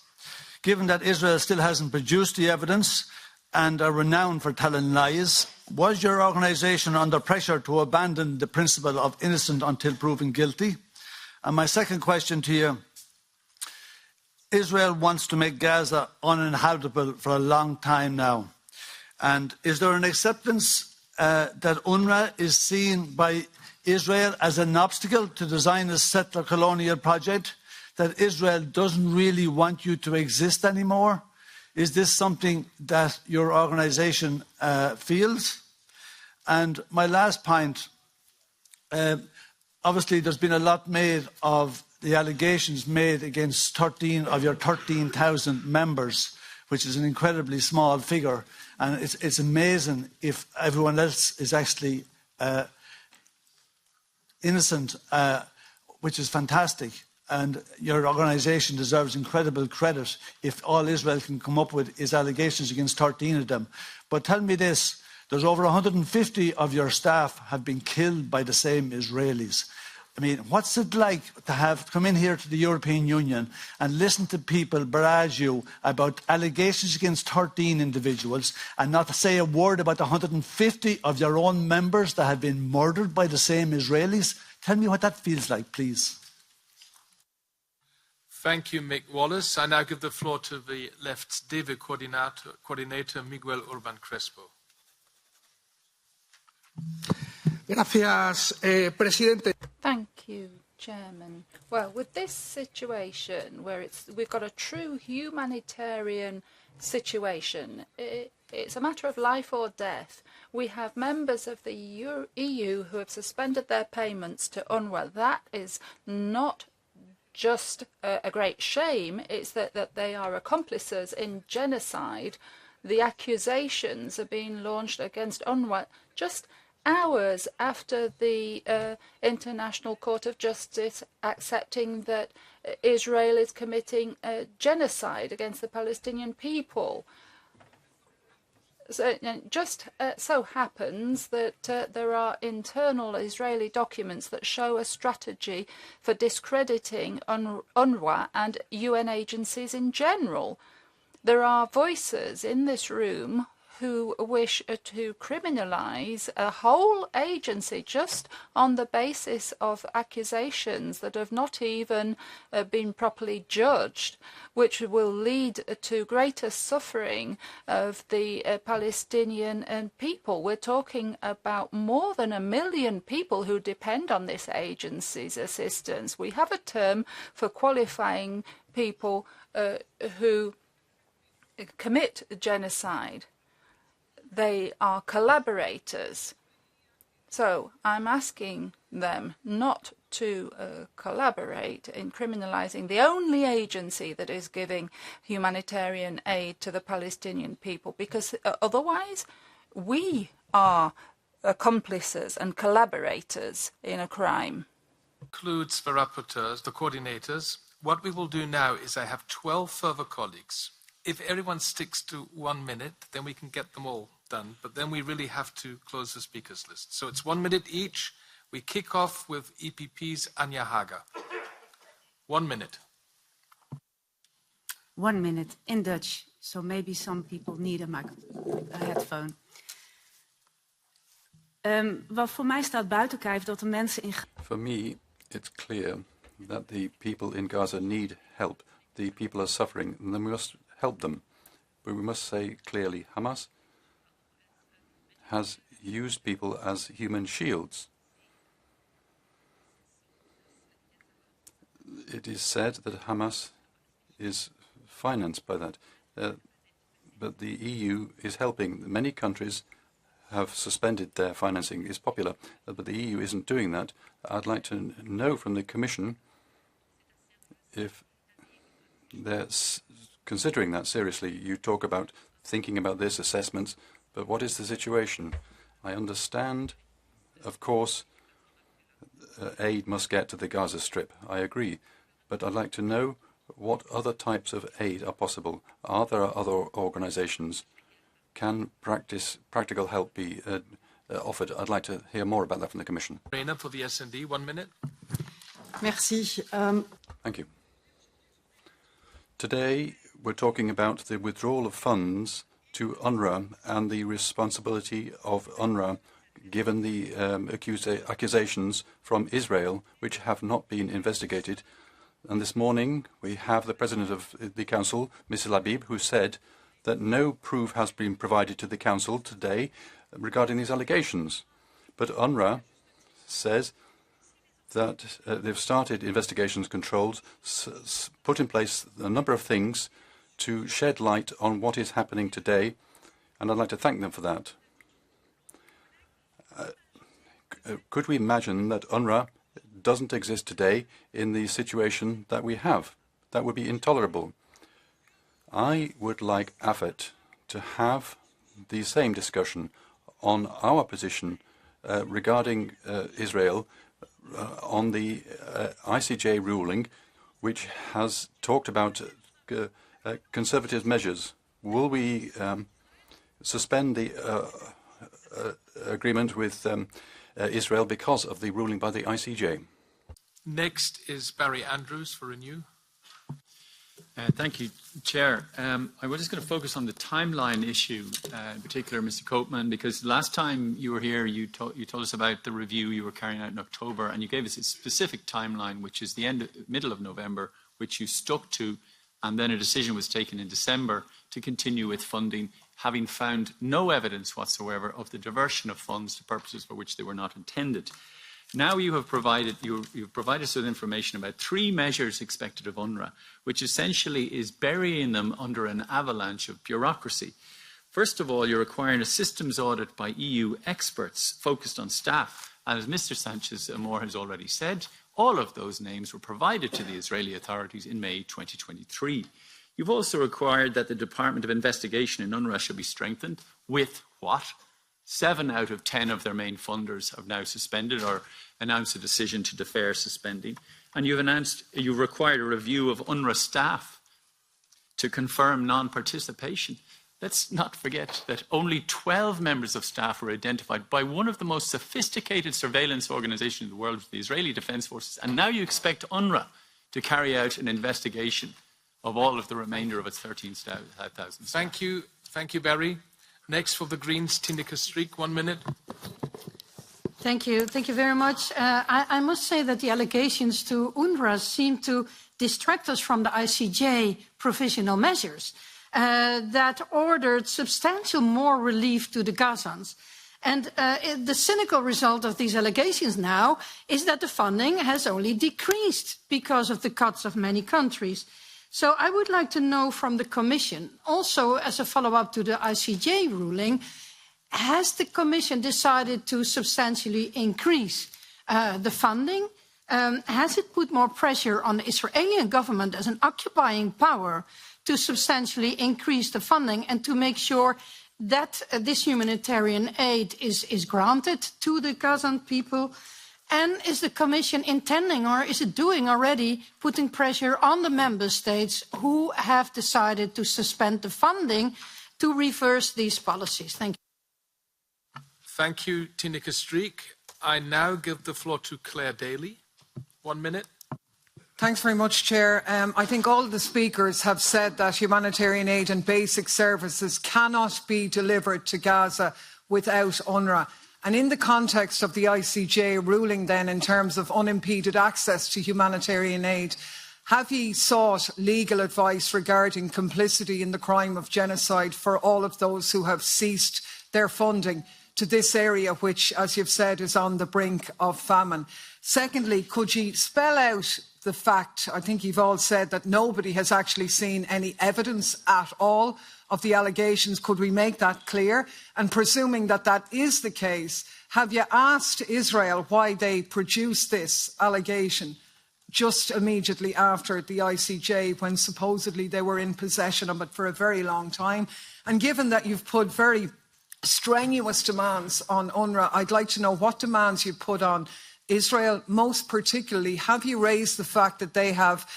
Given that Israel still hasn't produced the evidence and are renowned for telling lies, was your organisation under pressure to abandon the principle of innocent until proven guilty? And my second question to you, Israel wants to make Gaza uninhabitable for a long time now. And is there an acceptance that UNRWA is seen by Israel as an obstacle to the Zionist settler colonial project, that Israel doesn't really want you to exist anymore? Is this something that your organisation feels? And my last point, obviously there's been a lot made of the allegations made against 13 of your 13,000 members, which is an incredibly small figure. And it's amazing if everyone else is actually innocent, which is fantastic. And your organisation deserves incredible credit if all Israel can come up with is allegations against 13 of them. But tell me this, there's over 150 of your staff have been killed by the same Israelis. I mean, what's it like to have come in here to the European Union and listen to people barrage you about allegations against 13 individuals and not to say a word about the 150 of your own members that have been murdered by the same Israelis? Tell me what that feels like, please. Thank you, Mick Wallace. I now give the floor to the Left's DEVE coordinator Miguel Urban Crespo. Gracias, Presidente. Thank you, Chairman. Well, with this situation where we've got a true humanitarian situation, it's a matter of life or death. We have members of the EU who have suspended their payments to UNRWA. That is not just a great shame, it's that they are accomplices in genocide. The accusations are being launched against UNRWA just hours after the International Court of Justice accepting that Israel is committing genocide against the Palestinian people. So it just so happens that there are internal Israeli documents that show a strategy for discrediting UNRWA and UN agencies in general. There are voices in this room who wish to criminalise a whole agency just on the basis of accusations that have not even been properly judged, which will lead to greater suffering of the Palestinian people. We're talking about more than 1 million people who depend on this agency's assistance. We have a term for qualifying people who commit genocide. They are collaborators. So I'm asking them not to collaborate in criminalising the only agency that is giving humanitarian aid to the Palestinian people, because otherwise we are accomplices and collaborators in a crime. Includes the rapporteurs, the coordinators. What we will do now is I have 12 further colleagues. If everyone sticks to 1 minute, then we can get them all done. But then we really have to close the speakers list. So it's 1 minute each. We kick off with EPP's Anja Haga. 1 minute. 1 minute in Dutch. So maybe some people need a headphone. Wat voor mij staat buiten kijf dat de mensen in... For me, it's clear that the people in Gaza need help. The people are suffering, and then we must help them. But we must say clearly, Hamas has used people as human shields. It is said that Hamas is financed by that. But the EU is helping. Many countries have suspended their financing. It's popular, but the EU isn't doing that. I'd like to know from the Commission if they're considering that seriously. You talk about thinking about this, assessments, but what is the situation? I understand, of course, aid must get to the Gaza Strip. I agree. But I'd like to know what other types of aid are possible. Are there other organizations? Can practical help be offered? I'd like to hear more about that from the Commission. Reina for the S&D, 1 minute. Merci. Thank you. Today, we're talking about the withdrawal of funds to UNRWA and the responsibility of UNRWA given the accusations from Israel, which have not been investigated. And this morning, we have the President of the Council, Mr. Labib, who said that no proof has been provided to the Council today regarding these allegations. But UNRWA says that they've started investigations controls, put in place a number of things to shed light on what is happening today, and I'd like to thank them for that. Could we imagine that UNRWA doesn't exist today in the situation that we have? That would be intolerable. I would like AFET to have the same discussion on our position regarding Israel on the ICJ ruling, which has talked about conservative measures. Will we suspend the agreement with Israel because of the ruling by the ICJ? Next is Barry Andrews for Renew. Thank you, Chair. I was just going to focus on the timeline issue, in particular, Mr. Koopman, because last time you were here, you told us about the review you were carrying out in October, and you gave us a specific timeline, which is the middle of November, which you stuck to, and then a decision was taken in December to continue with funding, having found no evidence whatsoever of the diversion of funds to purposes for which they were not intended. Now you've provided us with information about 3 measures expected of UNRWA, which essentially is burying them under an avalanche of bureaucracy. First of all, you're requiring a systems audit by EU experts focused on staff. And as Mr. Sanchez-Amor has already said, all of those names were provided to the Israeli authorities in May 2023. You've also required that the Department of Investigation in UNRWA should be strengthened with what? 7 out of 10 of their main funders have now suspended or announced a decision to defer suspending. And you've required a review of UNRWA staff to confirm non-participation. Let's not forget that only 12 members of staff were identified by one of the most sophisticated surveillance organizations in the world, the Israeli Defense Forces. And now you expect UNRWA to carry out an investigation of all of the remainder of its 13,000 staff. Thank you, Barry. Next for the Greens, Tineke Streek, 1 minute. Thank you very much. I must say that the allegations to UNRWA seem to distract us from the ICJ provisional measures that ordered substantial more relief to the Gazans. And the cynical result of these allegations now is that the funding has only decreased because of the cuts of many countries. So I would like to know from the Commission, also as a follow-up to the ICJ ruling, has the Commission decided to substantially increase the funding? Has it put more pressure on the Israeli government as an occupying power to substantially increase the funding and to make sure that this humanitarian aid is granted to the Gazan people? And is the Commission intending, or is it doing already, putting pressure on the member states who have decided to suspend the funding to reverse these policies? Thank you. Thank you, Tineke Streek. I now give the floor to Claire Daly. 1 minute. Thanks very much, Chair. I think all the speakers have said that humanitarian aid and basic services cannot be delivered to Gaza without UNRWA. And in the context of the ICJ ruling then in terms of unimpeded access to humanitarian aid, have you sought legal advice regarding complicity in the crime of genocide for all of those who have ceased their funding to this area, which, as you've said, is on the brink of famine? Secondly, could you spell out the fact, I think you've all said that nobody has actually seen any evidence at all of the allegations. Could we make that clear? And presuming that that is the case, have you asked Israel why they produced this allegation just immediately after the ICJ, when supposedly they were in possession of it for a very long time? And given that you've put very strenuous demands on UNRWA, I'd like to know what demands you put on Israel. Most particularly, have you raised the fact that they have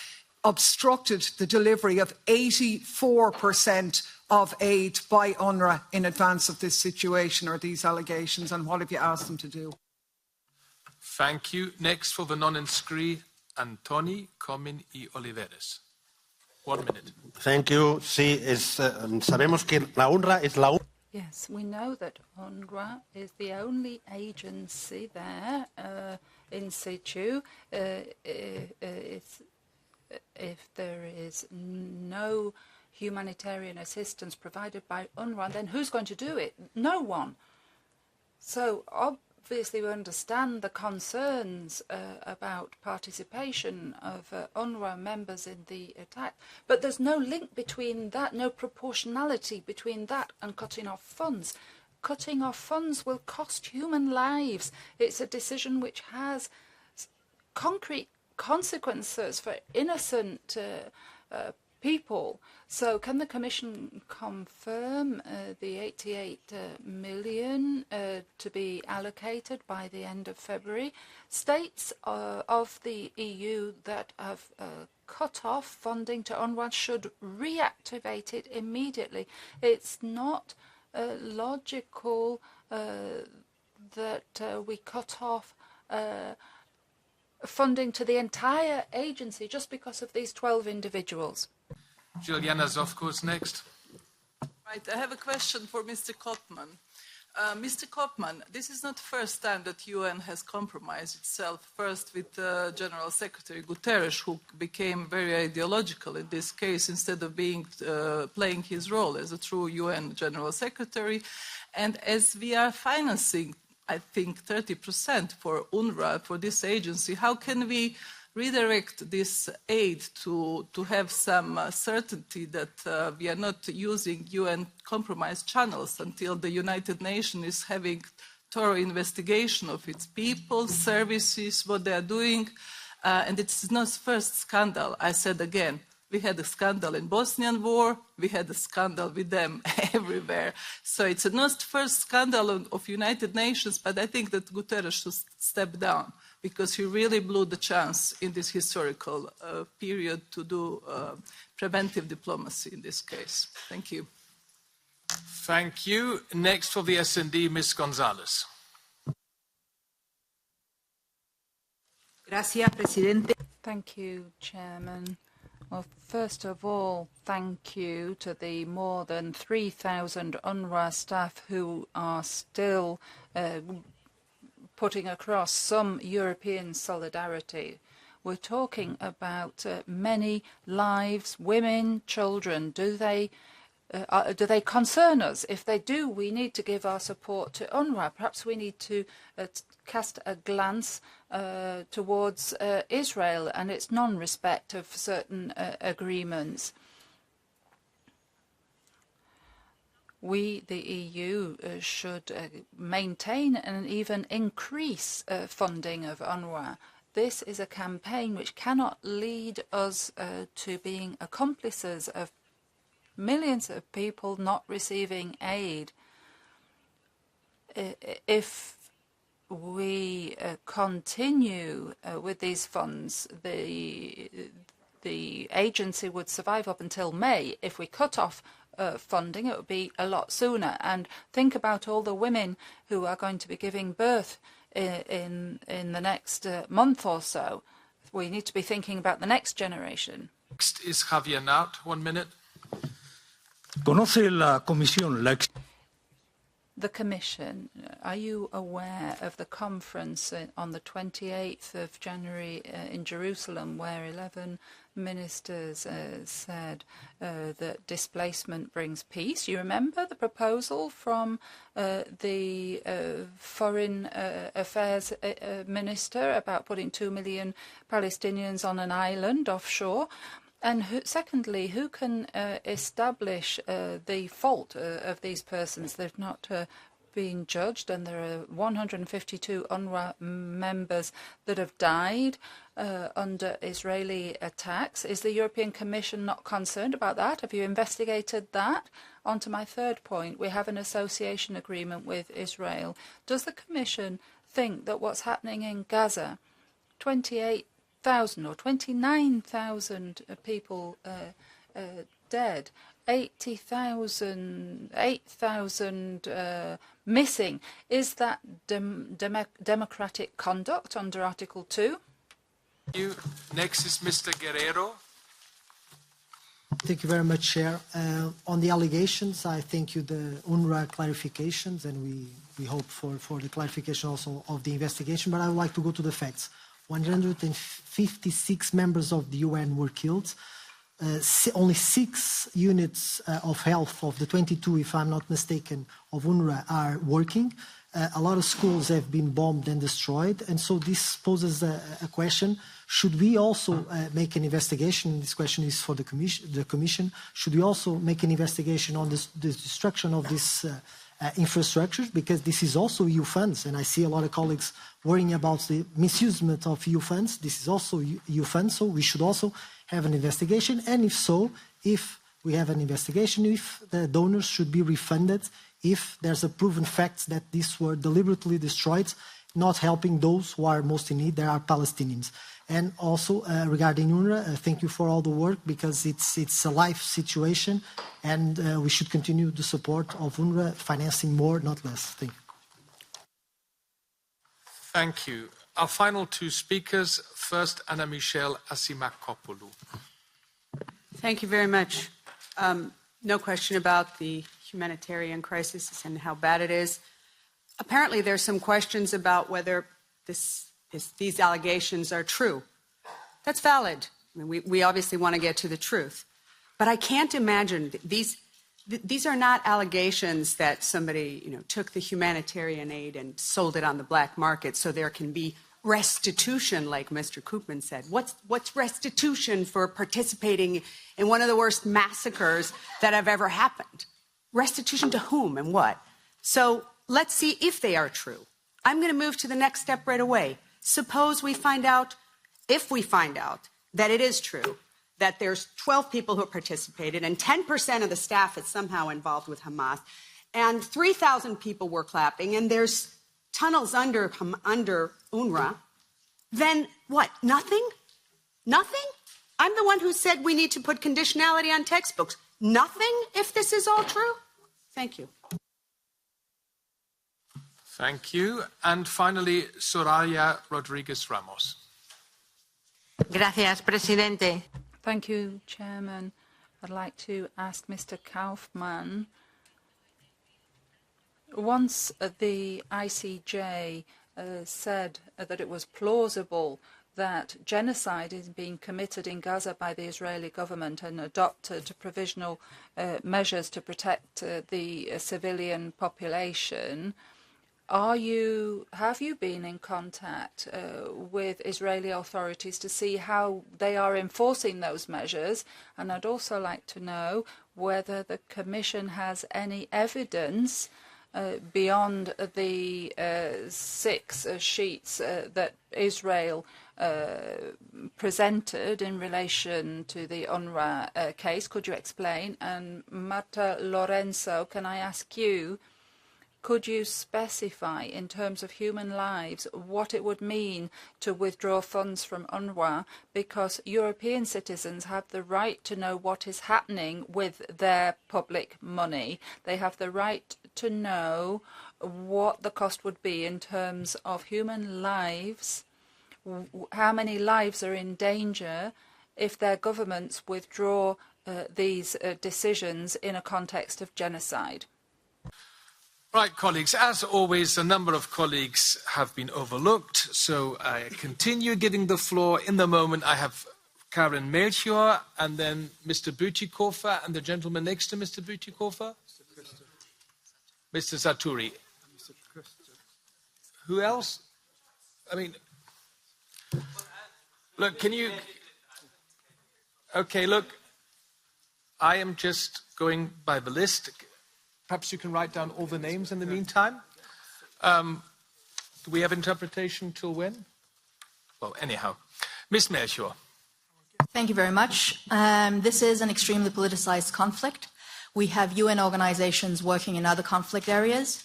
obstructed the delivery of 84% of aid by UNRWA in advance of this situation or these allegations, and what have you asked them to do? Thank you. Next for the non-inscrit, Antoni Comín y Oliveres. 1 minute. Thank you. Sí, sabemos que la UNRWA es la Yes, we know that UNRWA is the only agency there in situ. It's if there is no humanitarian assistance provided by UNRWA, then who's going to do it? No one. So obviously we understand the concerns about participation of UNRWA members in the attack, but there's no link between that, no proportionality between that and cutting off funds. Cutting off funds will cost human lives. It's a decision which has concrete consequences for innocent people. So can the Commission confirm the 88 million to be allocated by the end of February? States of the EU that have cut off funding to UNRWA should reactivate it immediately. It's not logical that we cut off funding to the entire agency just because of these 12 individuals. Juliana Zofko's next. Right, I have a question for Mr. Koopman. Mr. Koopman, this is not the first time that UN has compromised itself, first with General Secretary Guterres, who became very ideological in this case instead of being playing his role as a true UN General Secretary. And as we are financing, I think, 30% for UNRWA, for this agency, how can we redirect this aid to have some certainty that we are not using UN compromise channels until the United Nations is having thorough investigation of its people, services, what they are doing. And it's not the first scandal. I said again, we had a scandal in Bosnian war, we had a scandal with them everywhere. So it's not the first scandal of United Nations, but I think that Guterres should step down, because he really blew the chance in this historical period to do preventive diplomacy in this case. Thank you. Thank you. Next for the S&D, Ms. Gonzalez. Gracias, Presidente. Thank you, Chairman. Well, first of all, thank you to the more than 3,000 UNRWA staff who are still putting across some European solidarity. We're talking about many lives, women, children. Do they concern us? If they do, we need to give our support to UNRWA. Perhaps we need to cast a glance towards Israel and its non-respect of certain agreements. We, the EU, should maintain and even increase funding of UNRWA. This is a campaign which cannot lead us to being accomplices of millions of people not receiving aid. If we continue with these funds, the agency would survive up until May. If we cut off funding, it would be a lot sooner. And think about all the women who are going to be giving birth in the next month or so. We need to be thinking about the next generation. Next is Javier Nart. 1 minute. ¿Conoce la Comisión la The Commission, are you aware of the conference on the 28th of January in Jerusalem, where 11 ministers said that displacement brings peace? You remember the proposal from the Foreign Affairs Minister about putting 2 million Palestinians on an island offshore? And secondly, who can establish the fault of these persons? They've not been judged, and there are 152 UNRWA members that have died under Israeli attacks. Is the European Commission not concerned about that? Have you investigated that? On to my third point, we have an association agreement with Israel. Does the Commission think that what's happening in Gaza, 28,000 or 29,000 people dead, 8,000 missing, is that democratic conduct under Article 2? Thank you. Next is Mr. Guerrero. Thank you very much, Chair. On the allegations, I thank you the UNRWA clarifications, and we hope for the clarification also of the investigation, but I would like to go to the facts. 156 members of the UN were killed. Only 6 units of health of the 22, if I'm not mistaken, of UNRWA are working. A lot of schools have been bombed and destroyed. And so this poses a question. Should we also make an investigation? This question is for the Commission. Should we also make an investigation on the destruction of these infrastructures? Because this is also EU funds. And I see a lot of colleagues worrying about the misuse of EU funds. This is also EU funds. So we should also have an investigation. And if so, if we have an investigation, if the donors should be refunded, if there's a proven fact that these were deliberately destroyed, not helping those who are most in need, there are Palestinians. And also regarding UNRWA, thank you for all the work, because it's a life situation, and we should continue the support of UNRWA, financing more, not less. Thank you. Thank you. Our final 2 speakers. First, Anna Michelle Asimakopoulou. Thank you very much. No question about the humanitarian crisis and how bad it is. Apparently, there's some questions about whether these allegations are true. That's valid. I mean, we obviously want to get to the truth. But I can't imagine these are not allegations that somebody took the humanitarian aid and sold it on the black market so there can be restitution, like Mr. Koopman said. What's restitution for participating in one of the worst massacres that have ever happened? Restitution to whom and what? So let's see if they are true. I'm going to move to the next step right away. Suppose we find out, if we find out that it is true, that there's 12 people who participated and 10% of the staff is somehow involved with Hamas, and 3,000 people were clapping, and there's tunnels under UNRWA, then what? Nothing? Nothing? I'm the one who said we need to put conditionality on textbooks. Nothing if this is all true? Thank you. Thank you. And finally, Soraya Rodriguez Ramos. Gracias, Presidente. Thank you, Chairman. I'd like to ask Mr. Koopman. Once the ICJ said that it was plausible that genocide is being committed in Gaza by the Israeli government and adopted provisional measures to protect the civilian population, have you been in contact with Israeli authorities to see how they are enforcing those measures? And I'd also like to know whether the Commission has any evidence beyond the 6 sheets that Israel presented in relation to the UNRWA case. Could you explain? And Marta, Lorenzo, can I ask you, could you specify in terms of human lives what it would mean to withdraw funds from UNRWA? Because European citizens have the right to know what is happening with their public money. They have the right to know what the cost would be in terms of human lives, how many lives are in danger if their governments withdraw these decisions in a context of genocide. Right, colleagues, as always, a number of colleagues have been overlooked, so I continue giving the floor. In the moment, I have Karen Melchior, and then Mr. Bütikofer, and the gentleman next to Mr. Bütikofer, Mr. Saturi. Who else? I mean, look, can you... Okay, look, I am just going by the list. Perhaps you can write down all the names in the meantime. Do we have interpretation till when? Well, anyhow. Ms. Melchior. Thank you very much. This is an extremely politicized conflict. We have UN organizations working in other conflict areas.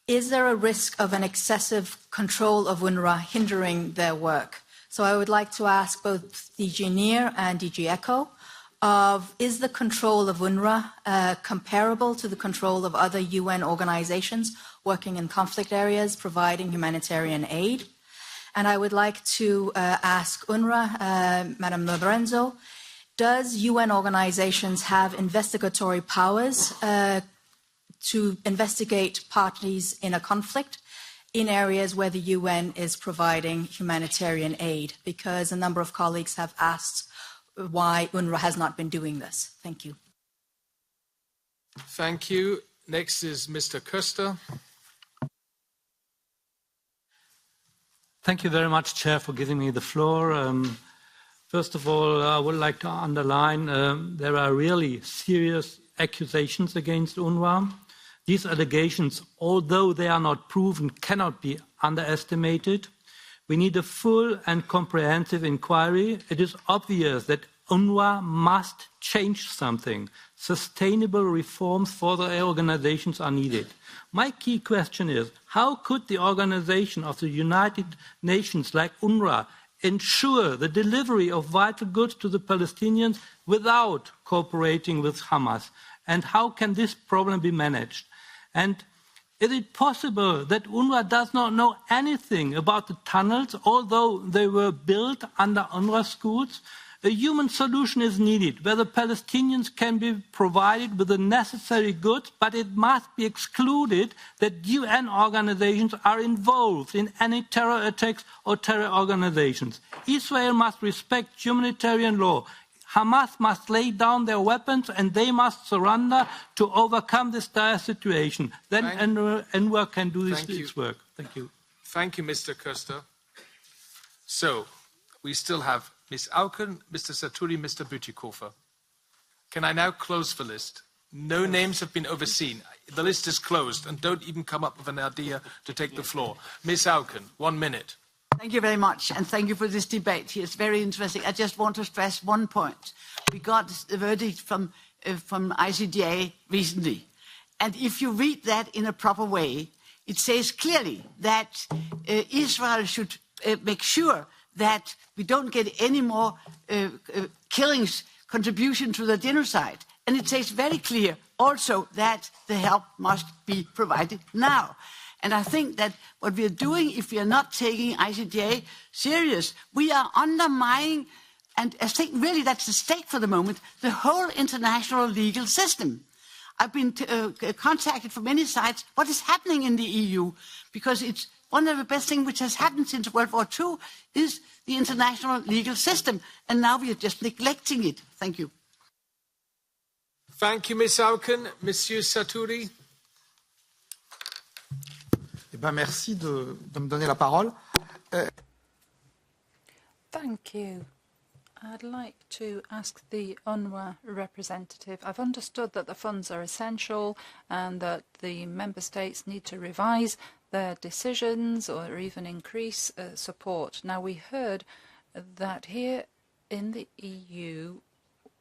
Is there a risk of an excessive control of UNRWA hindering their work? So I would like to ask both DG NEAR and DG ECHO, is the control of UNRWA comparable to the control of other UN organizations working in conflict areas, providing humanitarian aid? And I would like to ask UNRWA, Madam Lorenzo, does UN organizations have investigatory powers to investigate parties in a conflict in areas where the UN is providing humanitarian aid? Because a number of colleagues have asked why UNRWA has not been doing this. Thank you. Thank you. Next is Mr. Köster. Thank you very much, Chair, for giving me the floor. First of all, I would like to underline there are really serious accusations against UNRWA. These allegations, although they are not proven, cannot be underestimated. We need a full and comprehensive inquiry. It is obvious that UNRWA must change something. Sustainable reforms for the organizations are needed. My key question is, how could the organization of the United Nations like UNRWA ensure the delivery of vital goods to the Palestinians without cooperating with Hamas? And how can this problem be managed? And is it possible that UNRWA does not know anything about the tunnels, although they were built under UNRWA schools? A human solution is needed, where the Palestinians can be provided with the necessary goods, but it must be excluded that UN organizations are involved in any terror attacks or terror organizations. Israel must respect humanitarian law. Hamas must lay down their weapons and they must surrender to overcome this dire situation. Then UNRWA can do its work. Thank you. Thank you, Mr. Köster. So, we still have Ms. Auken, Mr. Saturi, Mr. Bütikofer. Can I now close the list? No names have been overseen. The list is closed, and don't even come up with an idea to take the floor. Ms. Auken, 1 minute. Thank you very much, and thank you for this debate here. It's very interesting. I just want to stress one point. We got the verdict from ICJ recently, and if you read that in a proper way, it says clearly that Israel should make sure that we don't get any more killings, contribution to the genocide. And it says very clear also that the help must be provided now. And I think that what we are doing, if we are not taking ICJ serious, we are undermining, and I think really that's the stake for the moment, the whole international legal system. I've been contacted from many sides, what is happening in the EU, because it's one of the best things which has happened since World War II is the international legal system, and now we are just neglecting it. Thank you. Thank you, Ms. Auken. Monsieur Saturi. Eh ben, merci de me donner la parole. Thank you. I'd like to ask the UNRWA representative. I've understood that the funds are essential and that the member states need to revise their decisions or even increase support. Now, we heard that here in the EU,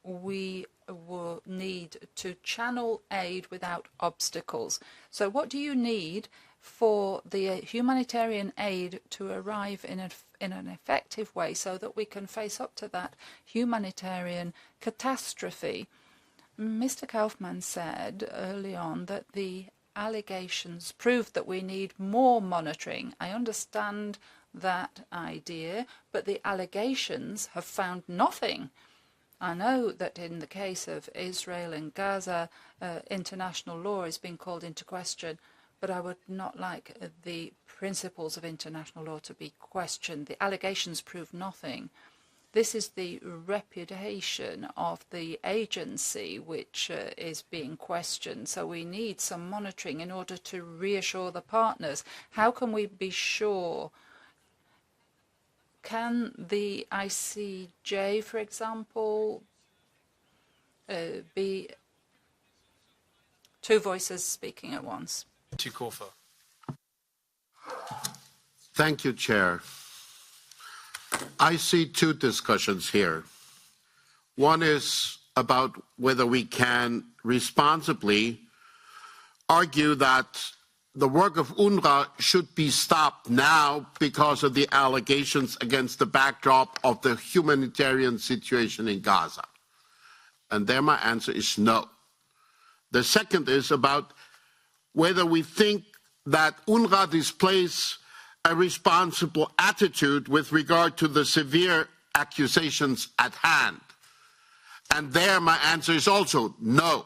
we will need to channel aid without obstacles. So what do you need for the humanitarian aid to arrive in an effective way so that we can face up to that humanitarian catastrophe? Mr. Koopman said early on that the allegations prove that we need more monitoring. I understand that idea, but the allegations have found nothing. I know that in the case of Israel and Gaza, international law is being called into question, but I would not like the principles of international law to be questioned. The allegations prove nothing. This is the reputation of the agency which is being questioned. So we need some monitoring in order to reassure the partners. How can we be sure? Can the ICJ, for example, be two voices speaking at once? Thank you, Chair. I see two discussions here. One is about whether we can responsibly argue that the work of UNRWA should be stopped now because of the allegations against the backdrop of the humanitarian situation in Gaza. And there my answer is no. The second is about whether we think that UNRWA displays a responsible attitude with regard to the severe accusations at hand. And there my answer is also no.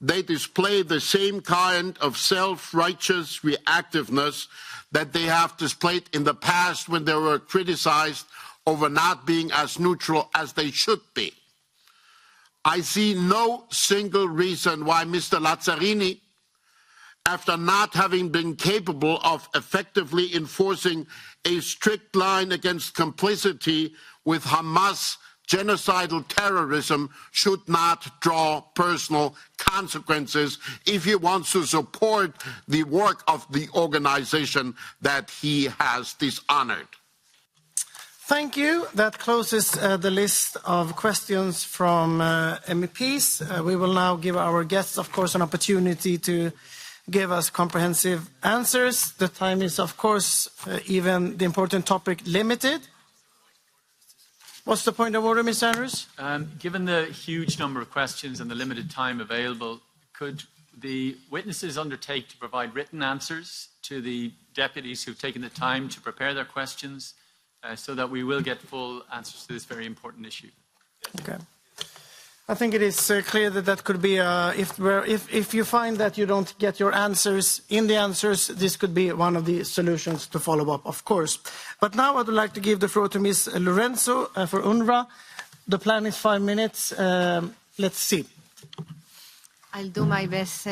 they display the same kind of self-righteous reactiveness that they have displayed in the past when they were criticized over not being as neutral as they should be. I see no single reason why Mr. Lazzarini, after not having been capable of effectively enforcing a strict line against complicity with Hamas genocidal terrorism, should not draw personal consequences if he wants to support the work of the organization that he has dishonored. Thank you. That closes the list of questions from MEPs. We will now give our guests, of course, an opportunity to give us comprehensive answers. The time is, of course, even the important topic limited. What's the point of order, Mr. Andrews? Given the huge number of questions and the limited time available, could the witnesses undertake to provide written answers to the deputies who've taken the time to prepare their questions so that we will get full answers to this very important issue? Okay. I think it is clear that that could be, if you find that you don't get your answers in the answers, this could be one of the solutions to follow up, of course. But now I would like to give the floor to Ms. Lorenzo for UNRWA. The plan is 5 minutes. Let's see. I'll do my best.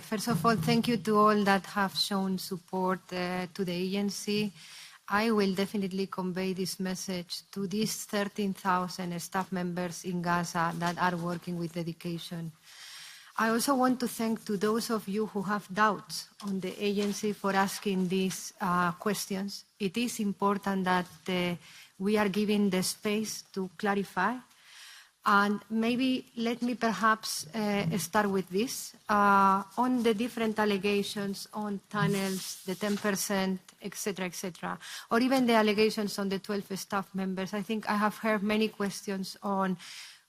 First of all, thank you to all that have shown support to the agency. I will definitely convey this message to these 13,000 staff members in Gaza that are working with dedication. I also want to thank to those of you who have doubts on the agency for asking these questions. It is important that we are given the space to clarify. And maybe let me perhaps start with this. On the different allegations on tunnels, the 10%, etc., or even the allegations on the 12 staff members, I think I have heard many questions on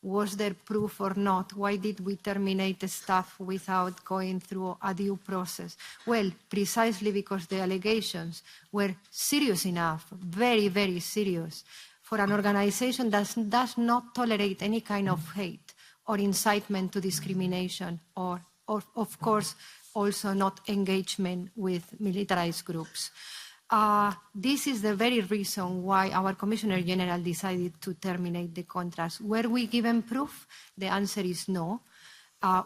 was there proof or not? Why did we terminate the staff without going through a due process? Well, precisely because the allegations were serious enough, very, very serious, for an organization that does not tolerate any kind of hate or incitement to discrimination or of course, also not engagement with militarized groups. This is the very reason why our Commissioner General decided to terminate the contracts. Were we given proof? The answer is no.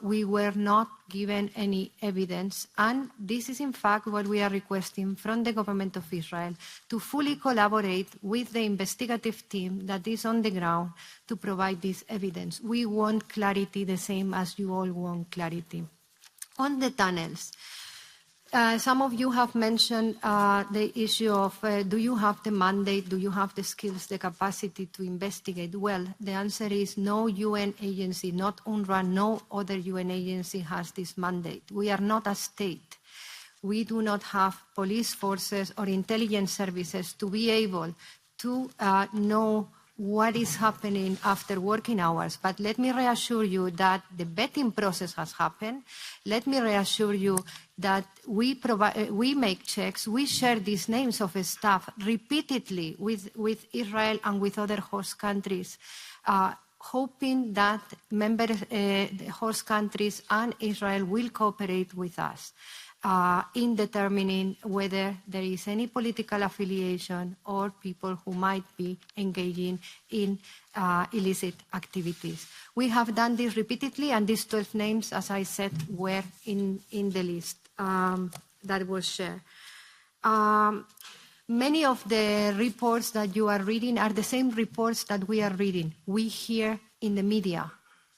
We were not given any evidence, and this is in fact what we are requesting from the government of Israel, to fully collaborate with the investigative team that is on the ground to provide this evidence. We want clarity the same as you all want clarity. On the tunnels, some of you have mentioned the issue of do you have the mandate, do you have the skills, the capacity to investigate? Well, the answer is no UN agency, not UNRWA, no other UN agency has this mandate. We are not a state. We do not have police forces or intelligence services to be able to know what is happening after working hours. But let me reassure you that the vetting process has happened. Let me reassure you that we make checks, we share these names of staff repeatedly with Israel and with other host countries, hoping that host countries and Israel will cooperate with us in determining whether there is any political affiliation or people who might be engaging in illicit activities. We have done this repeatedly, and these 12 names, as I said, were in the list that was shared. Many of the reports that you are reading are the same reports that we are reading. We hear in the media.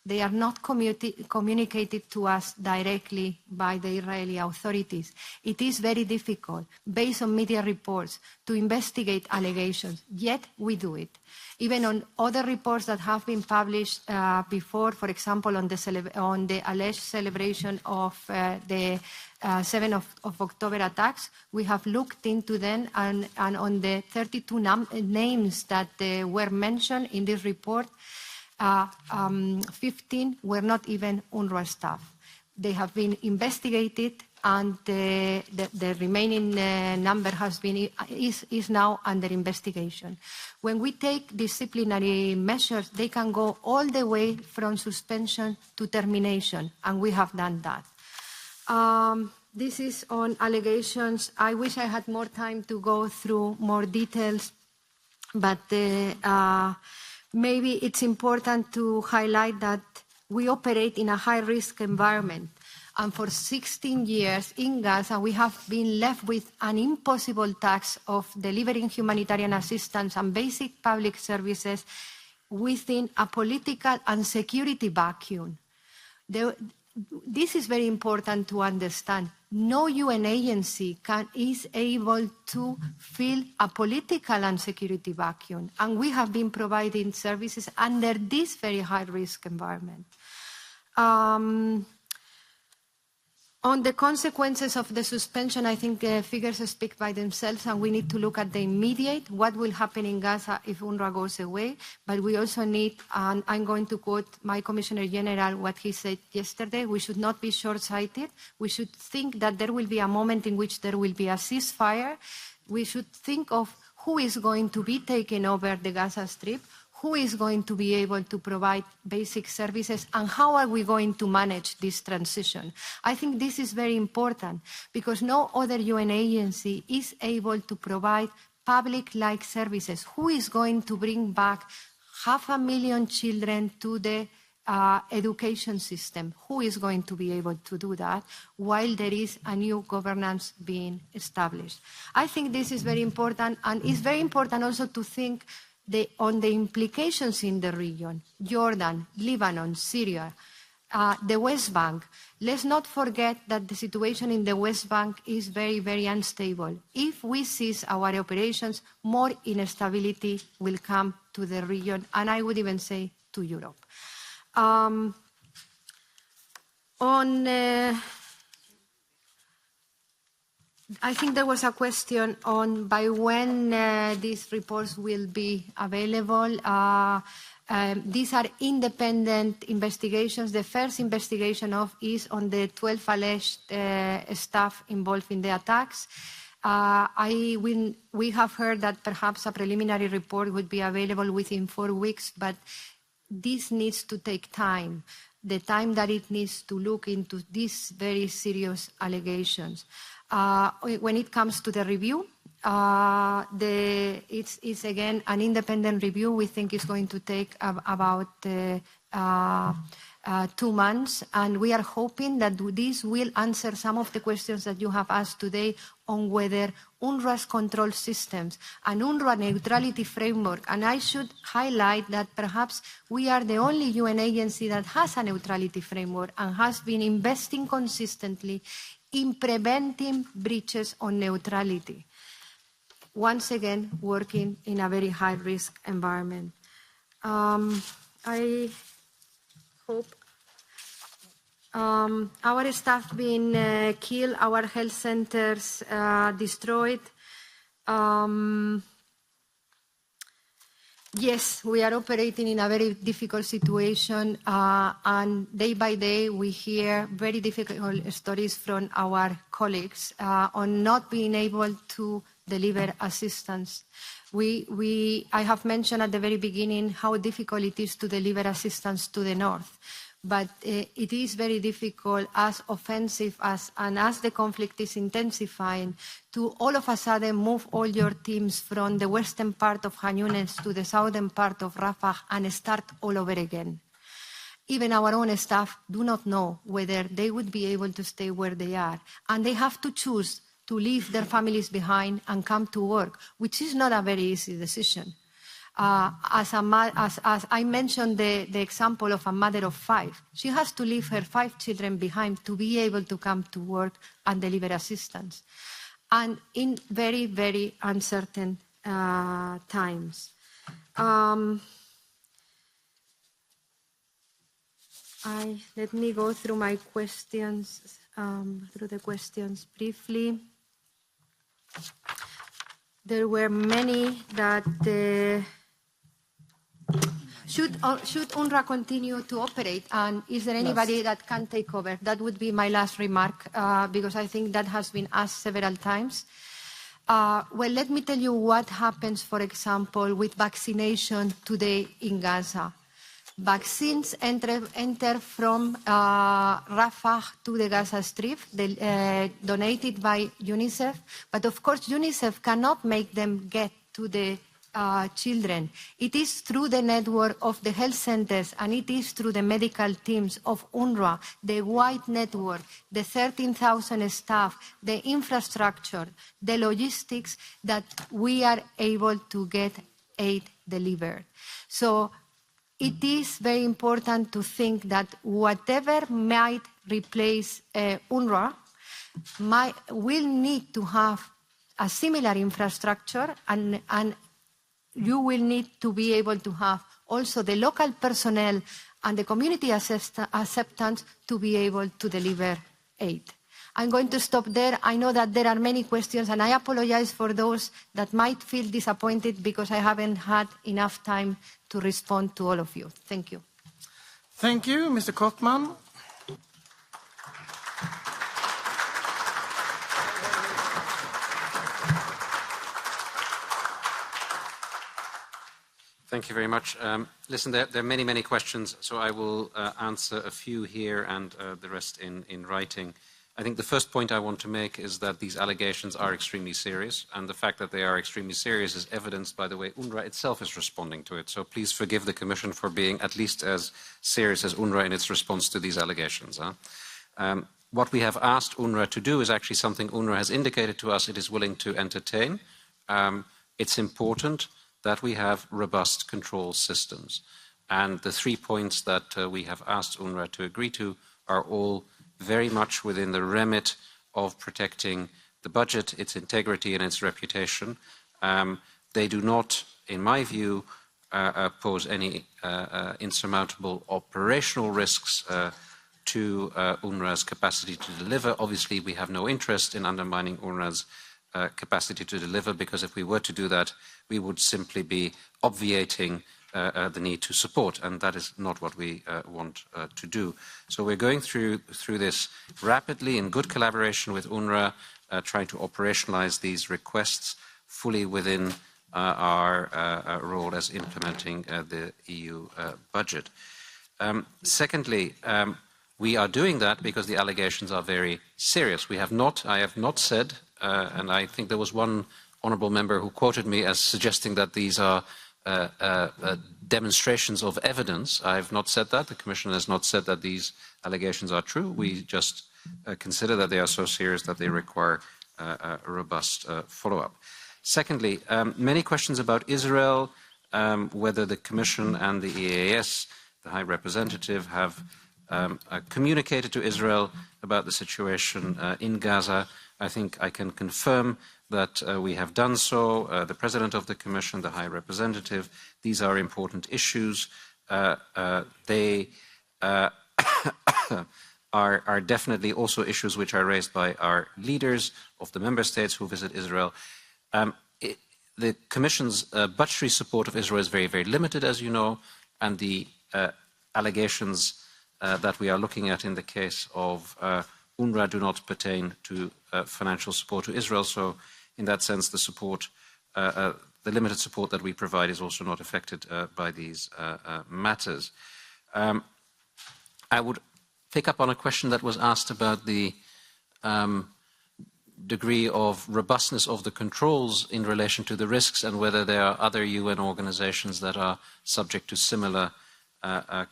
They are not communicated to us directly by the Israeli authorities. It is very difficult, based on media reports, to investigate allegations, yet we do it. Even on other reports that have been published before, for example, on the alleged celebration of the 7th of October attacks, we have looked into them, and on the 32 names that were mentioned in this report, 15 were not even UNRWA staff. They have been investigated, and the remaining number is now under investigation. When we take disciplinary measures, they can go all the way from suspension to termination, and we have done that. This is on allegations. I wish I had more time to go through more details, but maybe it's important to highlight that we operate in a high-risk environment. And for 16 years in Gaza, we have been left with an impossible task of delivering humanitarian assistance and basic public services within a political and security vacuum. This is very important to understand. No UN agency is able to fill a political and security vacuum, and we have been providing services under this very high-risk environment. On the consequences of the suspension, I think figures speak by themselves, and we need to look at the immediate, what will happen in Gaza if UNRWA goes away. But we also need, and I'm going to quote my Commissioner General, what he said yesterday, we should not be short-sighted. We should think that there will be a moment in which there will be a ceasefire. We should think of who is going to be taking over the Gaza Strip, who is going to be able to provide basic services, and how are we going to manage this transition? I think this is very important because no other UN agency is able to provide public-like services. Who is going to bring back 500,000 children to the education system? Who is going to be able to do that while there is a new governance being established? I think this is very important, and it's very important also to think on the implications in the region, Jordan, Lebanon, Syria, the West Bank. Let's not forget that the situation in the West Bank is very, very unstable. If we cease our operations, more instability will come to the region, and I would even say to Europe. I think there was a question on by when these reports will be available. These are independent investigations. The first investigation is on the 12 alleged staff involved in the attacks. We have heard that perhaps a preliminary report would be available within 4 weeks, but this needs to take time, the time that it needs to look into these very serious allegations. When it comes to the review, it's again an independent review. We think it's going to take about 2 months, and we are hoping that this will answer some of the questions that you have asked today on whether UNRWA's control systems and UNRWA neutrality framework, and I should highlight that perhaps we are the only UN agency that has a neutrality framework and has been investing consistently in preventing breaches on neutrality. Once again, working in a very high-risk environment. I hope our staff being killed, our health centers destroyed. Yes, we are operating in a very difficult situation, and day by day we hear very difficult stories from our colleagues on not being able to deliver assistance. I have mentioned at the very beginning how difficult it is to deliver assistance to the north. But it is very difficult, as offensive and as the conflict is intensifying, to all of a sudden move all your teams from the western part of Khan Younis to the southern part of Rafah and start all over again. Even our own staff do not know whether they would be able to stay where they are, and they have to choose to leave their families behind and come to work, which is not a very easy decision. As I mentioned the example of a mother of 5, she has to leave her 5 children behind to be able to come to work and deliver assistance, and in very, very uncertain times. Let me go through my questions, through the questions briefly. There were many that should UNRWA continue to operate? And is there anybody that can take over? That would be my last remark, because I think that has been asked several times. Well, let me tell you what happens, for example, with vaccination today in Gaza. Vaccines enter from Rafah to the Gaza Strip, donated by UNICEF. But of course, UNICEF cannot make them get to the children. It is through the network of the health centers, and it is through the medical teams of UNRWA, the wide network, the 13,000 staff, the infrastructure, the logistics, that we are able to get aid delivered. So it is very important to think that whatever might replace UNRWA will need to have a similar infrastructure, and you will need to be able to have also the local personnel and the community acceptance to be able to deliver aid. I'm going to stop there. I know that there are many questions, and I apologize for those that might feel disappointed because I haven't had enough time to respond to all of you. Thank you. Thank you, Mr. Koopman. Thank you very much. Listen, there are many, many questions, so I will answer a few here and the rest in writing. I think the first point I want to make is that these allegations are extremely serious, and the fact that they are extremely serious is evidenced by the way UNRWA itself is responding to it. So please forgive the Commission for being at least as serious as UNRWA in its response to these allegations. What we have asked UNRWA to do is actually something UNRWA has indicated to us it is willing to entertain. It's important that we have robust control systems. And the 3 points that we have asked UNRWA to agree to are all very much within the remit of protecting the budget, its integrity and its reputation. They do not, in my view, pose any insurmountable operational risks to UNRWA's capacity to deliver. Obviously, we have no interest in undermining UNRWA's capacity to deliver, because if we were to do that, we would simply be obviating the need to support, and that is not what we want to do. So we're going through this rapidly in good collaboration with UNRWA, trying to operationalize these requests fully within our role as implementing the EU budget. Secondly, we are doing that because the allegations are very serious. I have not said, and I think there was one honourable member who quoted me as suggesting that these are demonstrations of evidence. I have not said that. The Commission has not said that these allegations are true. We just consider that they are so serious that they require a robust follow-up. Secondly, many questions about Israel, whether the Commission and the EAS, the High Representative, have communicated to Israel about the situation in Gaza. I think I can confirm that we have done so. The President of the Commission, the High Representative, these are important issues. They are definitely also issues which are raised by our leaders of the Member States who visit Israel. The Commission's budgetary support of Israel is very, very limited, as you know, and the allegations that we are looking at in the case of UNRWA do not pertain to financial support to Israel. So in that sense, the support, the limited support that we provide is also not affected by these matters. I would pick up on a question that was asked about the degree of robustness of the controls in relation to the risks and whether there are other UN organizations that are subject to similar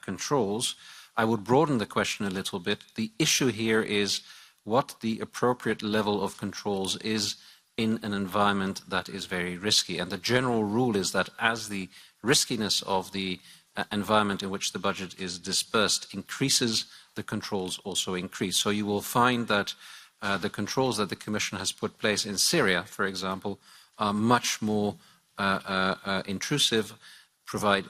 controls. I would broaden the question a little bit. The issue here is what the appropriate level of controls is in an environment that is very risky. And the general rule is that as the riskiness of the environment in which the budget is dispersed increases, the controls also increase. So you will find that the controls that the Commission has put place in Syria, for example, are much more intrusive, provide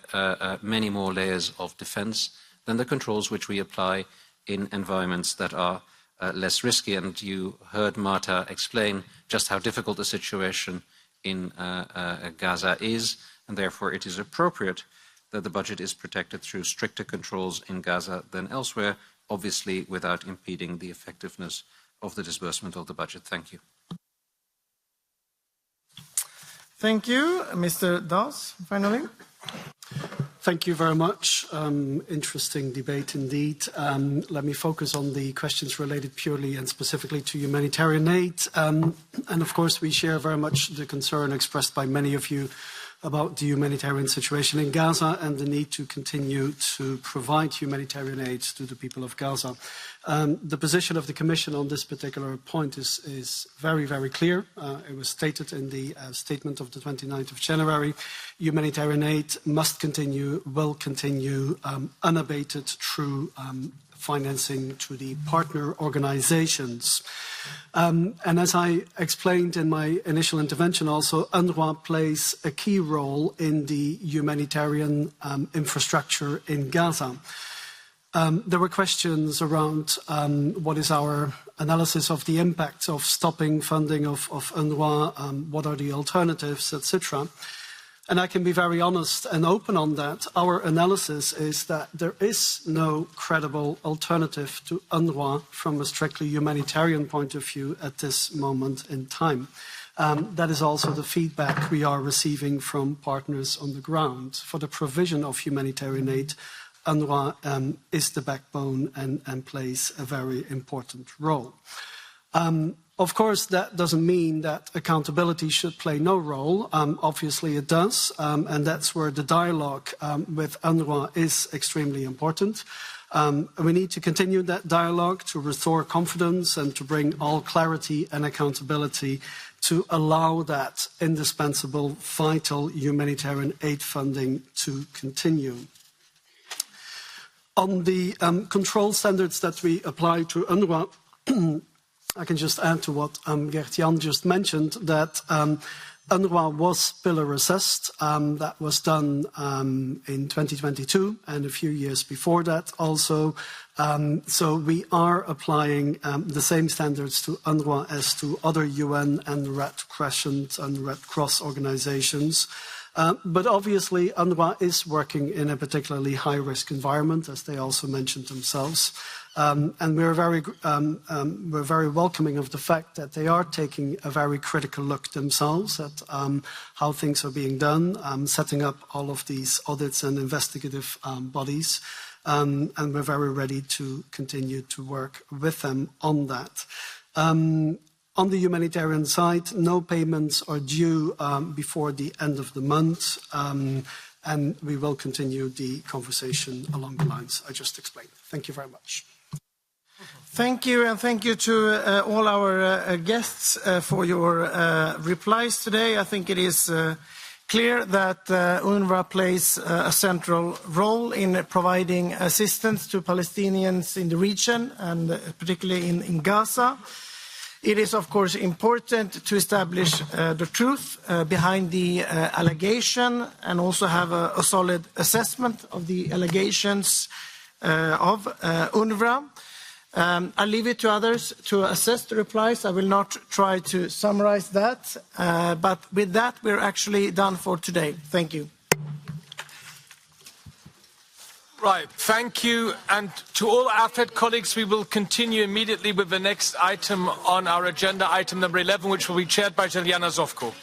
many more layers of defense than the controls which we apply in environments that are less risky. And you heard Marta explain just how difficult the situation in Gaza is, and therefore it is appropriate that the budget is protected through stricter controls in Gaza than elsewhere, obviously without impeding the effectiveness of the disbursement of the budget. Thank you. Thank you. Mr. Das, finally. Thank you very much. Interesting debate indeed. Let me focus on the questions related purely and specifically to humanitarian aid. And of course, we share very much the concern expressed by many of you about the humanitarian situation in Gaza and the need to continue to provide humanitarian aid to the people of Gaza. The position of the Commission on this particular point is very, very clear. It was stated in the statement of the 29th of January. Humanitarian aid must continue, will continue, unabated through financing to the partner organizations. And as I explained in my initial intervention also, UNRWA plays a key role in the humanitarian infrastructure in Gaza. There were questions around what is our analysis of the impact of stopping funding of UNRWA, what are the alternatives, etc. And I can be very honest and open on that. Our analysis is that there is no credible alternative to UNRWA from a strictly humanitarian point of view at this moment in time. That is also the feedback we are receiving from partners on the ground. For the provision of humanitarian aid, UNRWA is the backbone and plays a very important role. Of course, that doesn't mean that accountability should play no role. Obviously, it does, and that's where the dialogue with UNRWA is extremely important. We need to continue that dialogue to restore confidence and to bring all clarity and accountability to allow that indispensable, vital humanitarian aid funding to continue. On the control standards that we apply to UNRWA, I can just add to what Gert-Jan just mentioned, that UNRWA was pillar assessed. That was done in 2022 and a few years before that also. So we are applying the same standards to UNRWA as to other UN and Red Crescent and Red Cross organizations. But obviously, UNRWA is working in a particularly high-risk environment, as they also mentioned themselves. And we're very welcoming of the fact that they are taking a very critical look themselves at how things are being done, setting up all of these audits and investigative bodies. And we're very ready to continue to work with them on that. On the humanitarian side, no payments are due before the end of the month, and we will continue the conversation along the lines I just explained. Thank you very much. Thank you, and thank you to all our guests for your replies today. I think it is clear that UNRWA plays a central role in providing assistance to Palestinians in the region, and particularly in Gaza. It is, of course, important to establish the truth behind the allegation and also have a solid assessment of the allegations of UNRWA. I'll leave it to others to assess the replies. I will not try to summarize that. But with that, we're actually done for today. Thank you. Right, thank you. And to all AFED colleagues, we will continue immediately with the next item on our agenda, item number 11, which will be chaired by Juliana Zovko.